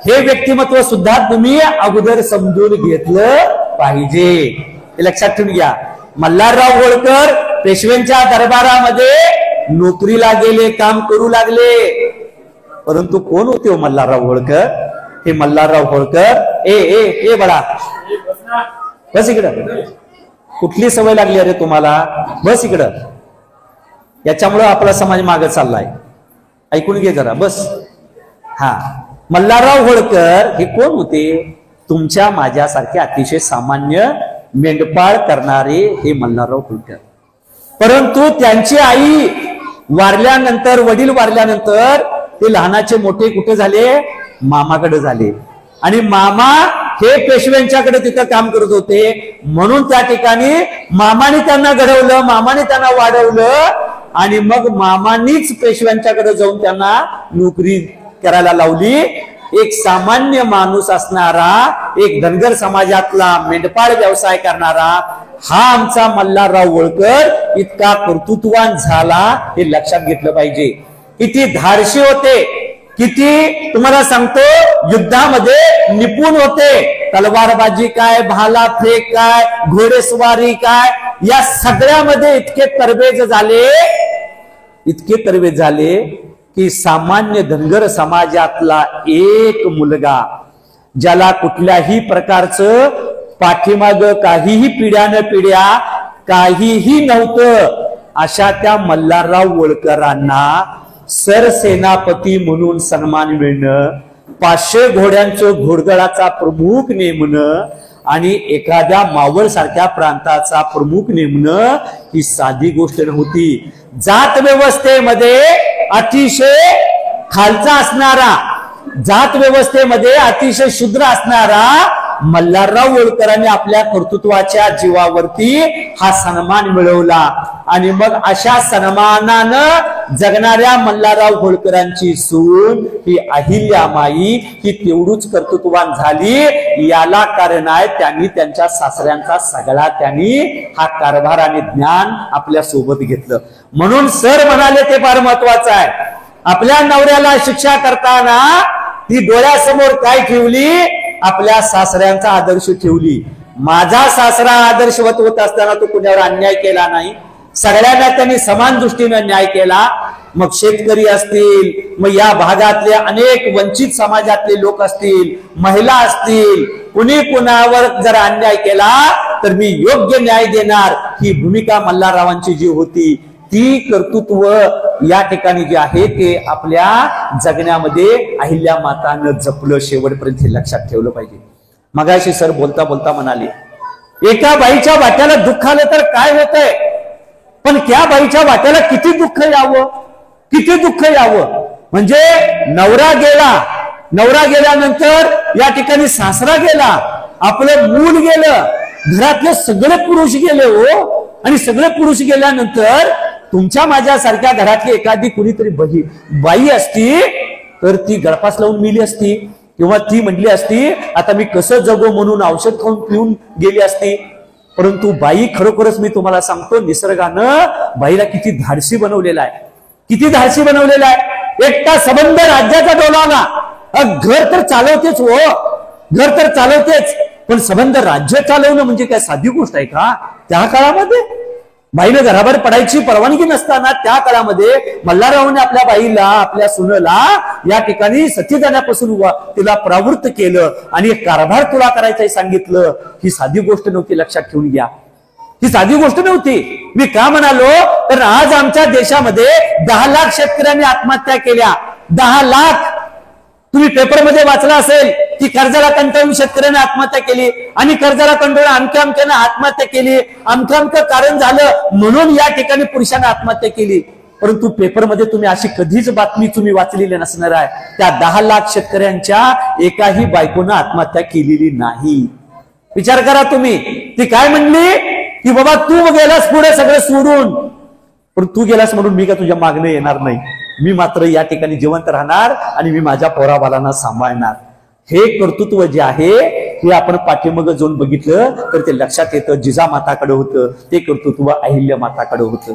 हे व्यक्तिमत्व सुद्धा तुम्ही अगोदर समजून घेतलं पाहिजे. हे लक्षात ठेवून घ्या. मल्हारराव होळकर पेशव्यांच्या दरबारामध्ये नोकरीला गेले, काम करू लागले, परंतु कोण होते मल्हारराव होळकर? हे मल्हारराव होळकर ए ए ए बडा बस इकडं, कुठली सवय लागली अरे तुम्हाला? बस इकडं. याच्यामुळं आपला समाज मागे चाललाय. ऐकून घे जरा बस. हा, मल्हारराव होळकर हे कोण होते? तुमच्या माझ्यासारखे अतिशय सामान्य मेंढपाळ करणारे हे मल्हारराव होळकर. परंतु त्यांची आई वारल्यानंतर, वडील वारल्यानंतर ते लहानाचे मोठे कुठे झाले? मामाकडे झाले. आणि मामा हे पेशव्यांच्याकडे तिथं काम करत होते. म्हणून त्या ठिकाणी मामाने त्यांना घडवलं, मामाने त्यांना वाढवलं आणि मग मामानीच पेशव्यांच्याकडे जाऊन त्यांना नोकरी करायला लावली. एक सामान्य माणूस असणारा, एक धनगर समाजातला मेंढपाळ व्यवसाय करणारा हा आमचा मल्हारराव होळकर इतका कर्तृत्ववान झाला हे लक्षात घेतलं पाहिजे. किती धाडशी होते, किती तुम्हाला सांगतो युद्धामध्ये निपुण होते. तलवारबाजी काय, भाला फेक काय, घोडेस्वारी काय, या सगळ्यामध्ये इतके तरबेज झाले की सामान्य धनगर समाजातला एक मुलगा ज्याला कुठल्याही प्रकारचं पाठीमाग काहीही पिढ्या काहीही नव्हतं, अशा त्या मल्हारराव होळकरांना सरसेनापती म्हणून सन्मान मिळणं, 500 घोड्यांचं घोडदळाचा प्रमुख नेमणं आणि एखाद्या मावळ सारख्या प्रांताचा प्रमुख नेमणं ही साधी गोष्ट नव्हती. जात व्यवस्थेमध्ये अतिशय खालचा असणारा, जात व्यवस्थेमध्ये अतिशय शूद्र असणारा मल्हारराव होळकरांनी आपल्या कर्तृत्वाच्या जीवावरती हा सन्मान मिळवला. आणि मग अशा सन्मानानं जगणाऱ्या मल्हारराव होळकरांची सून ही अहिल्यामाई ही तेवढीच कर्तृत्ववान झाली. याला कारण आहे त्यांनी त्यांच्या सासऱ्यांचा सगळा त्यांनी हा कारभार आणि ज्ञान आपल्या सोबत घेतलं. म्हणून सर म्हणाले ते फार महत्वाचं आहे. आपल्या नवऱ्याला शिक्षा करताना ती डोळ्यासमोर काय ठेवली? आपल्या सासऱ्यांचा आदर्श ठेवली. माझा सासरा आदर्शवत होत असताना तो कुणावर अन्याय केला नाही. सगळ्यांना त्यांनी समान दृष्टीने न्याय केला. मग शेतकरी असतील, मग या भागातले अनेक वंचित समाजातले लोक असतील, महिला असतील, कुणी कुणावर जर अन्याय केला तर मी योग्य न्याय देणार ही भूमिका मल्हाररावांची जी होती ती कर्तृत्व या ठिकाणी जे आहे ते आपल्या जगण्यामध्ये अहिल्या मातानं जपलं. शेवटपर्यंत हे लक्षात ठेवलं पाहिजे. मगाशी सर बोलता बोलता म्हणाले एका बाईच्या वाट्याला दुःख आलं तर काय होतंय, पण त्या बाईच्या वाट्याला किती दुःख यावं, किती दुःख यावं. म्हणजे नवरा गेल्यानंतर या ठिकाणी सासरा गेला, आपलं मूल गेलं, घरातले सगळे पुरुष गेले हो. आणि सगळे पुरुष गेल्यानंतर तुमच्या माझ्यासारख्या घरातली एखादी कुणीतरी बाई असती तर ती गळफास लावून मेली असती, किंवा ती म्हटली असती आता मी कसं जगू म्हणून औषध खाऊन पिऊन गेली असती. परंतु बाई खरोखरच मी तुम्हाला सांगतो निसर्गानं बाईला किती धाडसी बनवलेला आहे, किती धाडसी बनवलेला आहे. एकटा संबंध राज्याचा डोलावला. घर तर चालवतेच हो, घर तर चालवतेच, पण संबंध राज्य चालवणं म्हणजे काय साधी गोष्ट आहे का? त्या काळामध्ये बाईनं घराबाहेर पडायची परवानगी नसताना त्या काळामध्ये मल्हाररावांनी आपल्या बाईला, आपल्या सुनेला या ठिकाणी सती जाण्यापासून तिला प्रवृत्त केलं आणि कारभार तुला करायचं सांगितलं. ही साधी गोष्ट नव्हती, लक्षात ठेवून घ्या. ही साधी गोष्ट नव्हती. मी का म्हणालो तर आज आमच्या देशामध्ये 10 लाख शेतकऱ्यांनी आत्महत्या केल्या. 10 लाख. तुम्ही पेपरमध्ये वाचला असेल की कर्जाला कंटाळून शेतकऱ्याने आत्महत्या केली आणि कर्जाला कंटाळून अमक्यानं आत्महत्या केली, अमक्यामकं कारण झालं म्हणून या ठिकाणी पुरुषांनी आत्महत्या केली. परंतु पेपरमध्ये तुम्ही अशी कधीच बातमी तुम्ही वाचलेली नसणार आहे. त्या 10 लाख शेतकऱ्यांच्या एकाही बायकोनं आत्महत्या केलेली नाही. विचार करा तुम्ही. ती काय म्हणली की बाबा तू गेलास पुढे सगळं सोडून, पण तू गेलास म्हणून मी का तुझ्या मागणं येणार नाही. मी मात्र या ठिकाणी जिवंत राहणार आणि मी माझ्या पोराबालांना सांभाळणार. हे कर्तृत्व जे आहे हे आपण पाठीमाग जाऊन बघितलं तर ते लक्षात येतं. जिजामाताकडे होतं ते कर्तृत्व, अहिल्या माताकडे होतं.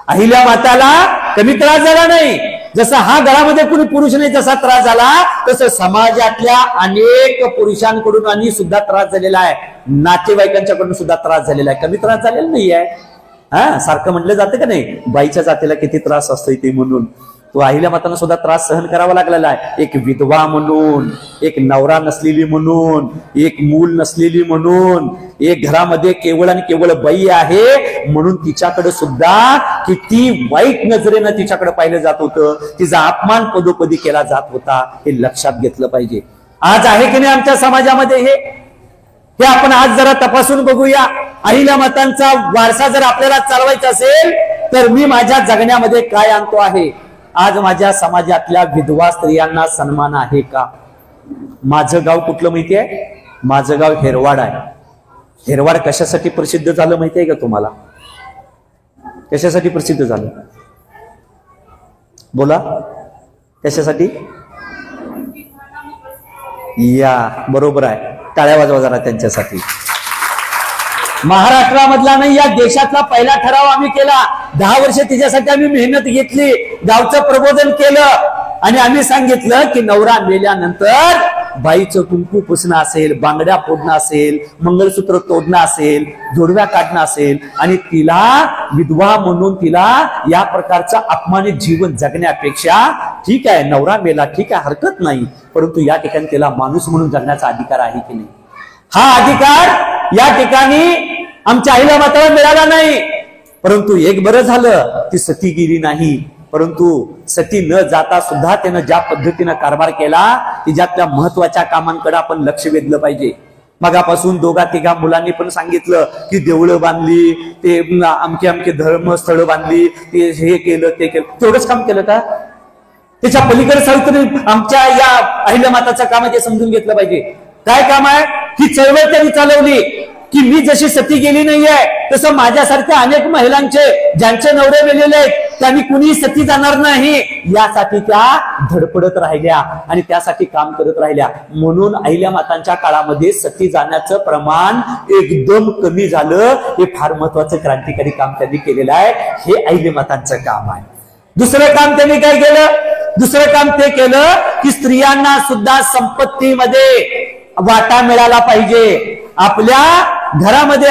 अहिल्या माताला कमी त्रास झाला नाही. जसा हा घरामध्ये कुणी पुरुषाने जसा त्रास झाला तसं समाजातल्या अनेक पुरुषांकडून आणि सुद्धा त्रास झालेला आहे. नातेवाईकांच्याकडून सुद्धा त्रास झालेला आहे. कमी त्रास झालेला नाही आहे. सारखं म्हटलं जातं का नाही बाईच्या जातीला किती त्रास असतोय ते म्हणून. तो अहिल्या मातांना सुद्धा त्रास सहन करावा लागलेला आहे. एक विधवा म्हणून, एक नवरा नसलेली म्हणून, एक मूल नसलेली म्हणून, एक घरामध्ये केवळ आणि केवळ बाई आहे म्हणून तिच्याकडे सुद्धा किती वाईट नजरेनं तिच्याकडे पाहिलं जात होतं. तिचा अपमान पदोपदी केला जात होता. हे लक्षात घेतलं पाहिजे. आज आहे की नाही आमच्या समाजामध्ये हे आपण आज जरा तपासून बघूया. अहिल्या मातांचा वारसा जर आपल्याला चालवायचा असेल तर मी माझ्या जगण्यामध्ये काय आणतो आहे? आज माझ्या समाजातल्या विधवा स्त्रियांना सन्मान आहे का? माझं गाव कुठलं माहिती आहे? माझं गाव हेरवाड आहे. हेरवाड कशासाठी प्रसिद्ध झालं माहिती आहे का तुम्हाला? कशासाठी प्रसिद्ध झालं? बोला, कशासाठी? या बरोबर आहे, टाळ्या वाजवा जरा त्यांच्यासाठी. महाराष्ट्रामधला नाही, या देशातला पहिला ठराव आम्ही केला. 10 वर्ष तिच्यासाठी आम्ही मेहनत घेतली, गावचं प्रबोधन केलं आणि आम्ही सांगितलं की नवरा मेल्यानंतर बाईचं कुंकू पुसणं असेल, बांगड्या फोडणं असेल, मंगळसूत्र तोडणं असेल, जोडव्या काढणं असेल आणि तिला विधवा म्हणून तिला या प्रकारचं अपमानित जीवन जगण्यापेक्षा ठीक आहे नवरा मेला, ठीक आहे हरकत नाही, परंतु या ठिकाणी तिला माणूस म्हणून जगण्याचा अधिकार आहे की नाही? हा अधिकार या ठिकाणी आमच्या अहिल्या माताला मिळाला नाही. परंतु एक बरं झालं, ती सती गेली नाही. परंतु सती न जाता सुद्धा त्यानं ज्या पद्धतीनं कारभार केला, तिच्यातल्या महत्वाच्या कामांकडे आपण लक्ष वेधलं पाहिजे. मगापासून 2-3 मुलांनी पण सांगितलं की देवळं बांधली, ते अमके अमके धर्मस्थळ बांधली, ते हे केलं ते केलं. तेवढंच काम केलं का? त्याच्या पलीकडे सावित्री आमच्या या अहिल्या माताचं काम आहे ते समजून घेतलं पाहिजे. काय काम आहे? ही चळवळ त्यांनी चालवली की मी जशी सती गेली नाहीये तसं माझ्यासारख्या अनेक महिलांचे ज्यांचे नवरे मेलेले आहेत त्यांनी कुणी सती जाणार नाही यासाठी त्या धडपडत राहिल्या आणि त्यासाठी काम करत राहिल्या. म्हणून अहिल्या मातांच्या काळामध्ये सती जाण्याचं प्रमाण एकदम कमी झालं. हे फार महत्वाचं क्रांतिकारी काम त्यांनी केलेलं आहे. हे अहिल्या मातांचं काम आहे. दुसरं काम त्यांनी काय केलं? दुसरं काम ते केलं की स्त्रियांना सुद्धा संपत्तीमध्ये वाटा मिळाला पाहिजे. आपल्या घरामध्ये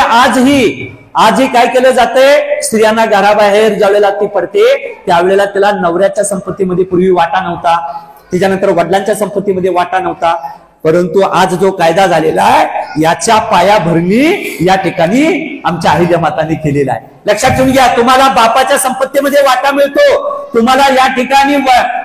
आजही काय केलं जातंय? स्त्रियांना घराबाहेर ज्यावेळेला ती पडते त्यावेळेला त्याला नवऱ्याच्या संपत्तीमध्ये पूर्वी वाटा नव्हता, त्याच्यानंतर वडिलांच्या संपत्तीमध्ये वाटा नव्हता. परंतु आज जो कायदा झालेला आहे याच्या पायाभरणी या ठिकाणी आमच्या अहिल्या मातांनी केलेला आहे. लक्षात ठेवून घ्या, तुम्हाला बापाच्या संपत्तीमध्ये वाटा मिळतो, तुम्हाला या ठिकाणी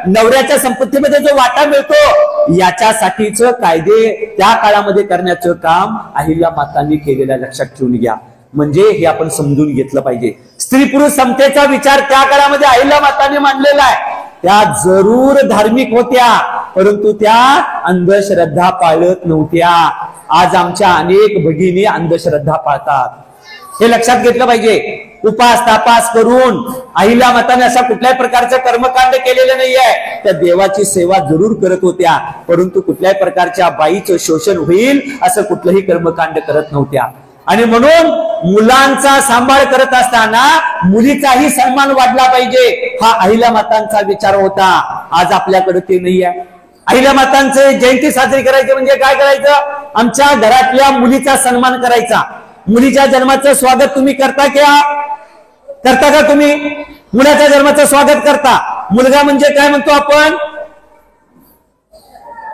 नवऱ्याच्या संपत्तीमध्ये जो वाटा मिळतो याच्यासाठीच कायदे त्या काळामध्ये करण्याचं काम अहिल्या मातांनी केलेलं आहे. लक्षात ठेवून घ्या. म्हणजे हे आपण समजून घेतलं पाहिजे. स्त्री पुरुष समतेचा विचार त्या काळामध्ये अहिल्या मातांनी मांडलेला आहे. त्या जरूर धार्मिक होत्या परंतु त्या अंधश्रद्धा पाळत नव्हत्या. आज आमच्या अनेक भगिनी अंधश्रद्धा पाळतात. हे लक्षात घेतलं पाहिजे. उपास तापास करून अहिल्या माताने अशा कुठल्याही प्रकारचं कर्मकांड केलेलं नाहीये. त्या देवाची सेवा जरूर करत होत्या परंतु कुठल्याही प्रकारच्या बाईचं शोषण होईल असं कुठलंही कर्मकांड करत नव्हत्या. आणि म्हणून मुलांचा सांभाळ करत असताना मुलीचाही सन्मान वाढला पाहिजे हा अहिल्या मातांचा विचार होता. आज आपल्याकडे ते नाही आहे. अहिल्या मातांचे जयंती साजरी करायची म्हणजे काय करायचं? आमच्या घरातल्या मुलीचा सन्मान करायचा. मुलीच्या जन्माचं स्वागत तुम्ही करता का? तुम्ही मुलाच्या जन्माचं स्वागत करता? मुलगा म्हणजे काय म्हणतो आपण?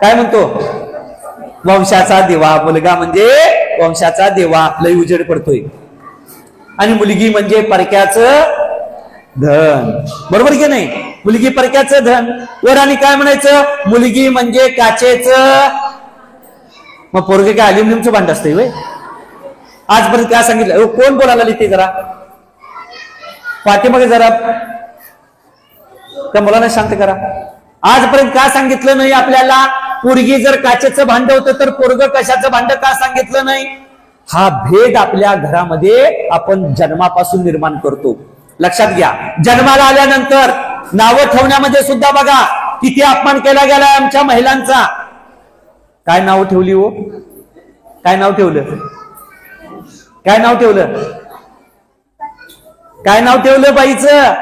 काय म्हणतो? वंशाचा दिवा. मुलगा म्हणजे वंशाचा दिवा. लय उजेड पडतोय. आणि मुलगी म्हणजे परक्याचं धन. बरोबर की नाही? मुलगी परक्याचं धन. वर आणि काय म्हणायचं? मुलगी म्हणजे काचेचं. मग पोरगे काय अल्युमिनियमचं भांड असतंय व्हय? आजपर्यंत काय सांगितलं? कोण बोलायला लिहिते? जरा पाठीमागे जरा त्या मुलांना शांत करा. आजपर्यंत का सांगितलं नाही आपल्याला? पोरगी जर काचेचं भांड होतं तर पोरग कशाचं भांड का सांगितलं नाही? हा भेद आपल्या घरामध्ये आपण जन्मापासून निर्माण करतो. लक्षात घ्या. जन्माला आल्यानंतर नावं ठेवण्यामध्ये सुद्धा बघा किती अपमान केला गेला आमच्या महिलांचा. काय नाव ठेवली हो? काय नाव ठेवलं? काय नाव ठेवलं? काय नाव ठेवलं बाईचं?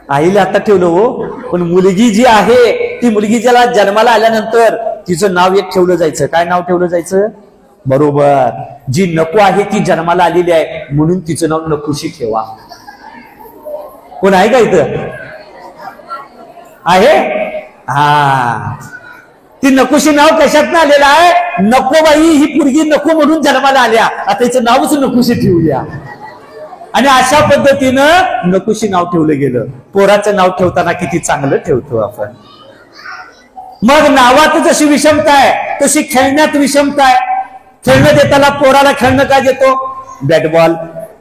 आईला आता ठेवलं हो. पण मुलगी जी आहे ती मुलगी ज्याला जन्माला आल्यानंतर तिचं नाव एक ठेवलं जायचं. काय नाव ठेवलं जायचं? बरोबर. जी नको आहे ती जन्माला आलेली आहे म्हणून तिचं नाव नकुशी ठेवा. कोण आहे का इथं? आहे? हा, ती नकुशी नाव कशात आलेलं आहे? नको बाई, ही पोरगी नको म्हणून जन्माला आल्या, आता हिचं नावच नकुशी ठेवूया. आणि अशा पद्धतीनं नकुशी नाव ठेवलं गेलं. पोराचं नाव ठेवताना किती चांगलं ठेवतो आपण. मग नावात जशी विषमता आहे तशी खेळण्यात विषमता आहे. खेळणं देताना पोराला खेळणं काय देतो? बॅट बॉल,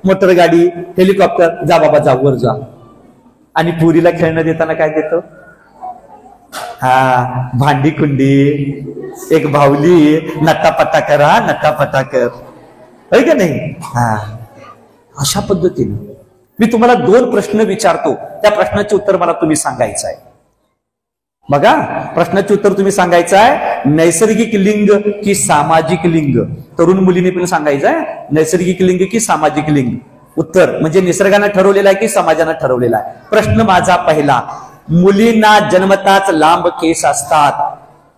मोटर गाडी, हेलिकॉप्टर, जा बाबा जा वर जा. आणि पुरीला खेळणं देताना काय देतो? हा, भांडी कुंडी, एक भावली, नटापटा करा, नटापटा कर, होय का नाही? हा, अशा पद्धतीनं मी तुम्हाला 2 प्रश्न विचारतो, त्या प्रश्नाचे उत्तर मला तुम्ही सांगायचं आहे. बघा, प्रश्नाचे उत्तर तुम्ही सांगायचं आहे. नैसर्गिक लिंग की सामाजिक लिंग? तरुण मुलीने पण सांगायचं आहे, नैसर्गिक लिंग की सामाजिक लिंग. उत्तर म्हणजे निसर्गानं ठरवलेला आहे की समाजानं ठरवलेला आहे. प्रश्न माझा पहिला, मुलींना जन्मताच लांब केस असतात.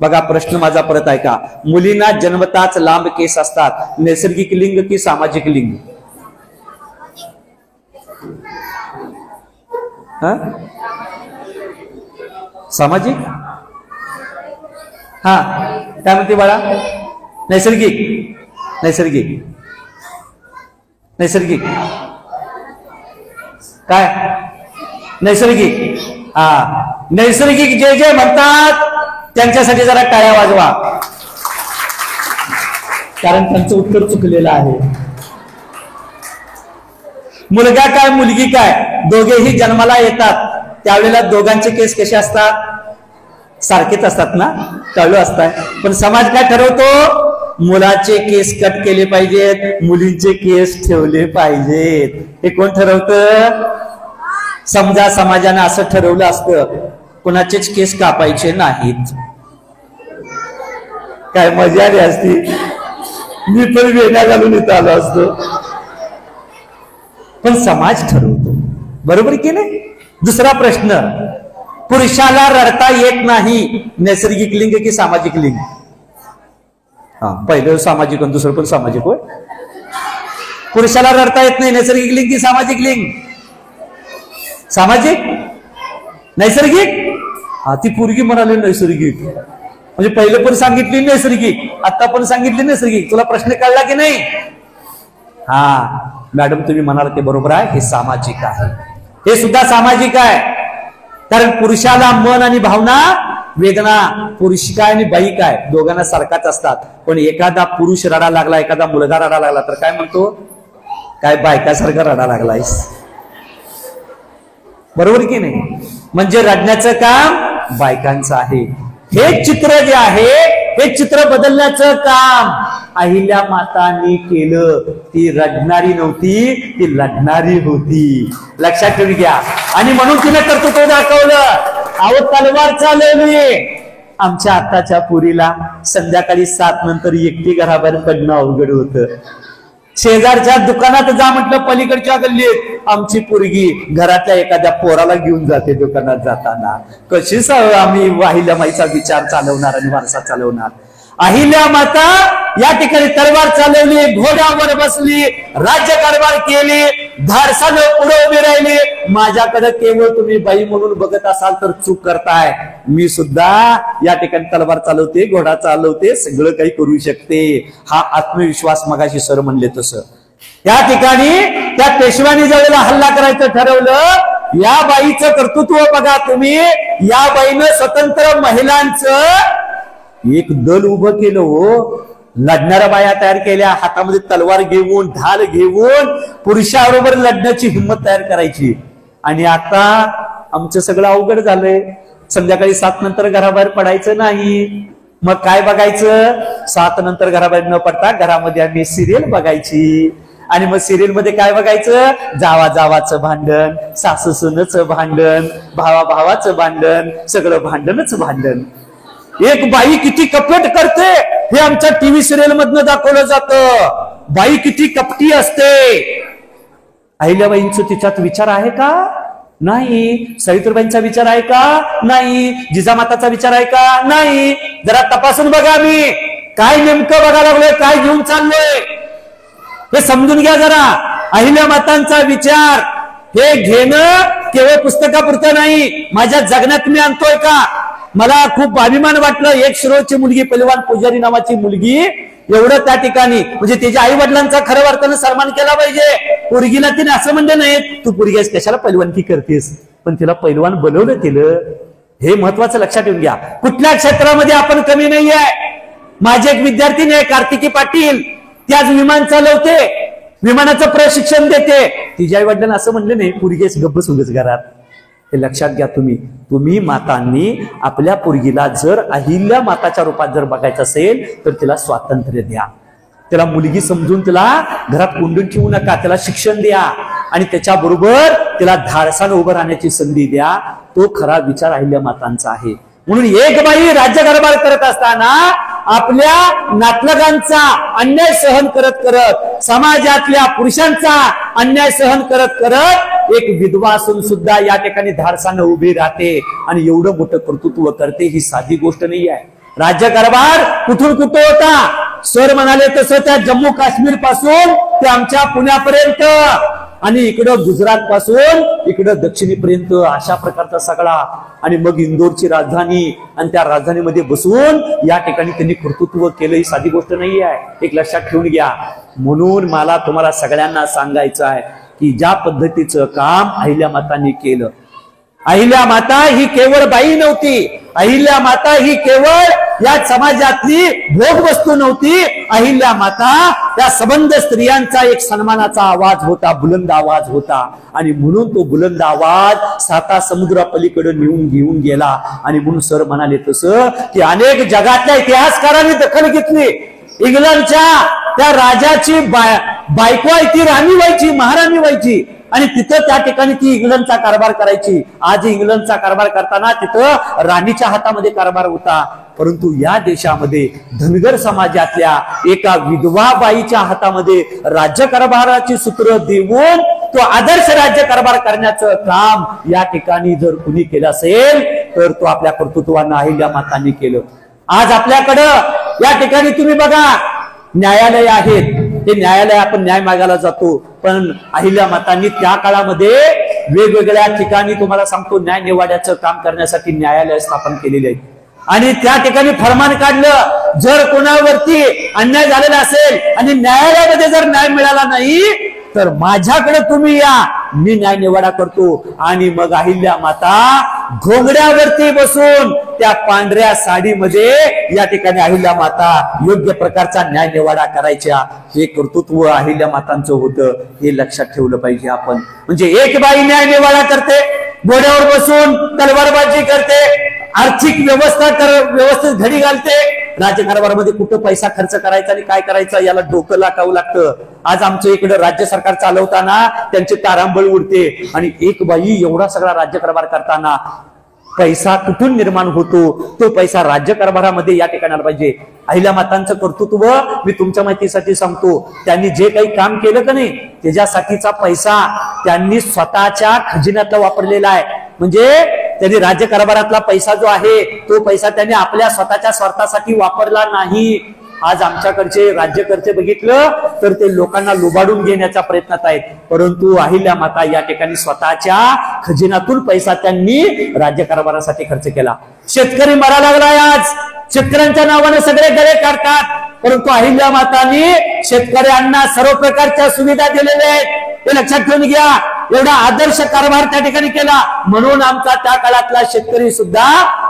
बघा, प्रश्न माझा परत ऐका. मुलींना जन्मताच लांब केस असतात, नैसर्गिक लिंग की सामाजिक लिंग? सामाजिक? हा, काय म्हणते बाळा? नैसर्गिक? नैसर्गिक? नैसर्गिक काय? नैसर्गिक. हा, नैसर्गिक जे जे म्हणतात त्यांच्यासाठी जरा टाळ्या वाजवा, कारण त्यांचं उत्तर चुकलेलं आहे. मुलगा काय मुलगी काय दोघेही जन्माला येतात, त्यावेळेला दोघांचे केस कसे असतात? सारखेच असतात ना, कळलं असतात. पण समाज काय ठरवतो? मुलाचे केस कट केले पाहिजेत, मुलींचे केस ठेवले पाहिजेत. हे कोण ठरवतं? समजा समाजानं असं ठरवलं असतं, कुणाचेच केस कापायचे नाहीत, काय मजा आली असती. मी पण वेण्या घालून इथं आलो असतो. पण समाज ठरवतो, बरोबर की नाही? दुसरा प्रश्न, पुरुषाला रडता येत नाही, नैसर्गिक लिंग की सामाजिक लिंग? हा, पहिलं सामाजिक आणि दुसरं पण सामाजिक. होय, पुरुषाला रडता येत नाही, नैसर्गिक लिंग की सामाजिक लिंग? सामाजिक. नैसर्गिक? हा, ती पोरगी म्हणाली नैसर्गिक, म्हणजे पहिलं पण सांगितली नैसर्गिक, आता पण सांगितली नैसर्गिक. तुला प्रश्न कळला की नाही? हा मॅडम, तुम्ही म्हणाल ते बरोबर आहे, हे सामाजिक आहे, हे सुद्धा सामाजिक आहे. कारण पुरुषाला मन आणि भावना, वेदना, पुरुष काय आणि बाई काय दोघांना सारखाच असतात. पण एखादा पुरुष रडा लागला, एखादा मुलगा रडा लागला तर काय म्हणतो? काय बायकासारखा रडा लागलायस, बरोबर की नाही? म्हणजे रडण्याचं काम बायकांचं आहे. हे चित्र जे आहे, हे चित्र बदलण्याचं काम अहिल्या मातांनी केलं. ती रडणारी नव्हती, ती लढणारी होती, लक्षात ठेवून घ्या. आणि म्हणून तिने कर्तृत्व दाखवलं. अहो, तलवार चालवली. आमच्या आताच्या पुरीला संध्याकाळी 7 नंतर एकटी घराबाहेर पडणं अवघड होतं. शेजारच्या दुकानात जा म्हटलं, पलीकडच्या गल्लीत आमची पोरगी घरातल्या एखाद्या पोराला घेऊन जाते दुकानात जाताना. कशी आम्ही अहिल्या माईचा विचार चालवणार आणि वारसा चालवणार? अहिल्या माता या ठिकाणी तलवार चालवली, घोड्यावर बसली, राज्यकारभार केली, धाडसानं पुढे उभी राहिली. माझ्याकडे केवळ तुम्ही बाई म्हणून बघत असाल तर चूक करताय. मी सुद्धा या ठिकाणी तलवार चालवते, घोडा चालवते, सगळं काही करू शकते. हा आत्मविश्वास मगाशी सर म्हणले तसं. या ठिकाणी त्या पेशव्याने ज्यावेळेला हल्ला करायचं ठरवलं, या बाईचं कर्तृत्व बघा तुम्ही. या बाईनं स्वतंत्र महिलांचं एक दल उभं केलं. हो, लढणाऱ्या बाया तयार केल्या, हातामध्ये तलवार घेऊन, ढाल घेऊन पुरुषाबरोबर लढण्याची हिंमत तयार करायची. आणि आता आमचं सगळं अवघड झालंय. संध्याकाळी 7 नंतर घराबाहेर पडायचं नाही. मग काय बघायचं? 7 नंतर घराबाहेर न पडता घरामध्ये आम्ही सिरियल बघायची. आणि मग सिरियल मध्ये काय बघायचं? जावा जावाचं भांडण, सासू सुनेचं भांडण, भावा भावाचं भांडण, सगळं भांडणच भांडण. एक बाई किती कपट करते हे आमच्या टीव्ही सिरियल मधनं दाखवलं जातं. बाई किती कपटी असते. अहिल्याबाईंचं तिच्यात विचार आहे का? नाही. सावित्रीबाईंचा विचार आहे का? नाही. जिजामाताचा विचार आहे का? नाही. जरा तपासून बघा. मी काय नेमकं बघायला लागलोय, काय घेऊन चाललोय हे समजून घ्या जरा. अहिल्या मातांचा विचार हे घेणं केवळ पुस्तकापुरतं नाही, माझ्या जगण्यात मी आणतोय का. मला खूप अभिमान वाटलं, एक शिरोळची मुलगी पैलवान पुजारी नावाची मुलगी, एवढं त्या ठिकाणी म्हणजे त्याच्या आई वडिलांचा खरं अर्थानं सन्मान केला पाहिजे. पोरगीला तिने असं म्हणलं नाही तू पोरगीस कशाला पैलवानकी करतेस, पण तिला पैलवान बनवलं केलं. हे महत्वाचं लक्षात ठेवून घ्या. कुठल्या क्षेत्रामध्ये आपण कमी नाहीये. माझे एक विद्यार्थी आहे कार्तिकी पाटील, त्याच विमान चालवते, विमानाचं प्रशिक्षण देते. तिच्या आई वडिलांना असं म्हणलं नाही पोरगीस गप्पच उगच घरात. हे लक्षात घ्या. तुम्ही मातांनी आपल्या पोरगीला जर अहिल्या माताच्या रूपात जर बघायचं असेल तर तिला स्वातंत्र्य द्या, त्याला मुलगी समजून तिला घरात कोंडून ठेवू नका, त्याला शिक्षण द्या आणि त्याच्याबरोबर तिला धाडसानं उभं राहण्याची संधी द्या. तो खरा विचार अहिल्या मातांचा आहे. म्हणून एक बाई राज्यकारभार करत असताना आपल्या नातलगांचा अन्याय सहन करत करत, समाजातल्या पुरुषांचा अन्याय सहन करत करत एक विधवा असून सुद्धा या ठिकाणी धाडसानं उभी राहते आणि एवढं मोठं कर्तृत्व करते. ही साधी गोष्ट नाही आहे. राज्यकारभार कुठून कुठं होता. सर म्हणाले तसं त्या जम्मू काश्मीर पासून ते आमच्या पुण्यापर्यंत आणि इकडं गुजरात पासून इकडं दक्षिणेपर्यंत अशा प्रकारचा सगळा, आणि मग इंदोरची राजधानी आणि त्या राजधानीमध्ये बसून या ठिकाणी त्यांनी कर्तृत्व केलं. ही साधी गोष्ट नाही आहे, एक लक्षात ठेवून घ्या. म्हणून मला तुम्हाला सगळ्यांना सांगायचं आहे की ज्या पद्धतीचं काम अहिल्या मातांनी केलं, अहिल्या माता ही केवळ बाई नव्हती, अहिल्या माता ही केवळ या समाजातली भोग वस्तू नव्हती. अहिल्या माता त्या सबंध स्त्रियांचा एक सन्मानाचा आवाज होता, बुलंद आवाज होता. आणि म्हणून तो बुलंद आवाज 7 समुद्रापलीकडे घेऊन गेला. आणि म्हणून सर म्हणाले तसं की अनेक जगातल्या इतिहासकारांनी दखल घेतली. इंग्लंडच्या त्या राजाची बायको आहे ती राणी व्हायची, महाराणी व्हायची, आणि तिथं त्या ठिकाणी ती इंग्लंडचा कारभार करायची. आज इंग्लंडचा कारभार करताना तिथं राणीच्या हातामध्ये कारभार होता. परंतु या देशामध्ये धनगर समाजातल्या एका विधवा बाईच्या हातामध्ये राज्यकारभाराची सूत्र देऊन तो आदर्श राज्यकारभार करण्याचं काम या ठिकाणी जर कुणी केलं असेल तर तो आपल्या कर्तृत्वानं अहिल्या मातांनी केलं. आज आपल्याकडं या ठिकाणी तुम्ही बघा न्यायालय आहेत, ते न्यायालय आपण न्याय मागायला जातो, पण अहिल्या मातांनी त्या काळामध्ये वेगवेगळ्या ठिकाणी तुम्हाला सांगतो न्याय निवाड्याचं काम करण्यासाठी न्यायालय स्थापन केलेले आहेत. आणि त्या ठिकाणी फरमान काढलं, जर कोणावरती अन्याय झालेला असेल आणि न्यायालयामध्ये जर न्याय मिळाला नाही तर माझ्याकडे तुम्ही या, मी न्याय निवाडा करतो. आणि मग अहिल्या माता घोंगड्यावरती बसून त्या पांढऱ्या साडीमध्ये या ठिकाणी अहिल्या माता योग्य प्रकारचा न्याय निवाडा करायच्या. हे कर्तृत्व अहिल्या मातांचं होतं, हे लक्षात ठेवलं पाहिजे आपण. म्हणजे एक बाई न्याय निवाडा करते, घोड्यावर बसून तलवारबाजी करते, आर्थिक व्यवस्थित घडी घालते, राज्यकारभारामध्ये कुठं पैसा खर्च करायचा आणि काय करायचं याला डोकं लागावं लागतं. आज आमचं इकडं राज्य सरकार चालवताना त्यांचे तारांबळ उडते आणि एक बाई एवढा सगळा राज्यकारभार करताना पैसा कुठून निर्माण होतो, तो पैसा राज्यकारभारामध्ये या ठिकाणी आला पाहिजे. अहिल्या मातांचं कर्तृत्व मी तुमच्या माहितीसाठी सांगतो. त्यांनी जे काही काम केलं का नाही त्याच्यासाठीचा पैसा त्यांनी स्वतःच्या खजिन्यातला वापरलेला आहे. म्हणजे त्यांनी राज्यकारभारातला पैसा जो आहे तो पैसा त्यांनी आपल्या स्वतःच्या स्वार्थासाठी वापरला नाही. आज आमच्याकडचे राज्यकर्ते बघितलं तर ते लोकांना लुबाडून घेण्याच्या प्रयत्नात आहेत, परंतु अहिल्या माता या ठिकाणी स्वतःच्या खजिन्यातून पैसा त्यांनी राज्यकारभारासाठी खर्च केला. शेतकरी मरा लागलाय, आज शेतकऱ्यांच्या नावाने सगळे गळे काढतात, परंतु अहिल्या मातांनी शेतकऱ्यांना सर्व प्रकारच्या सुविधा दिलेल्या आहेत. हे लक्षात ठेवून घ्या. एवढा आदर्श कारभार त्या ठिकाणी केला, म्हणून आमचा त्या काळातला शेतकरी सुद्धा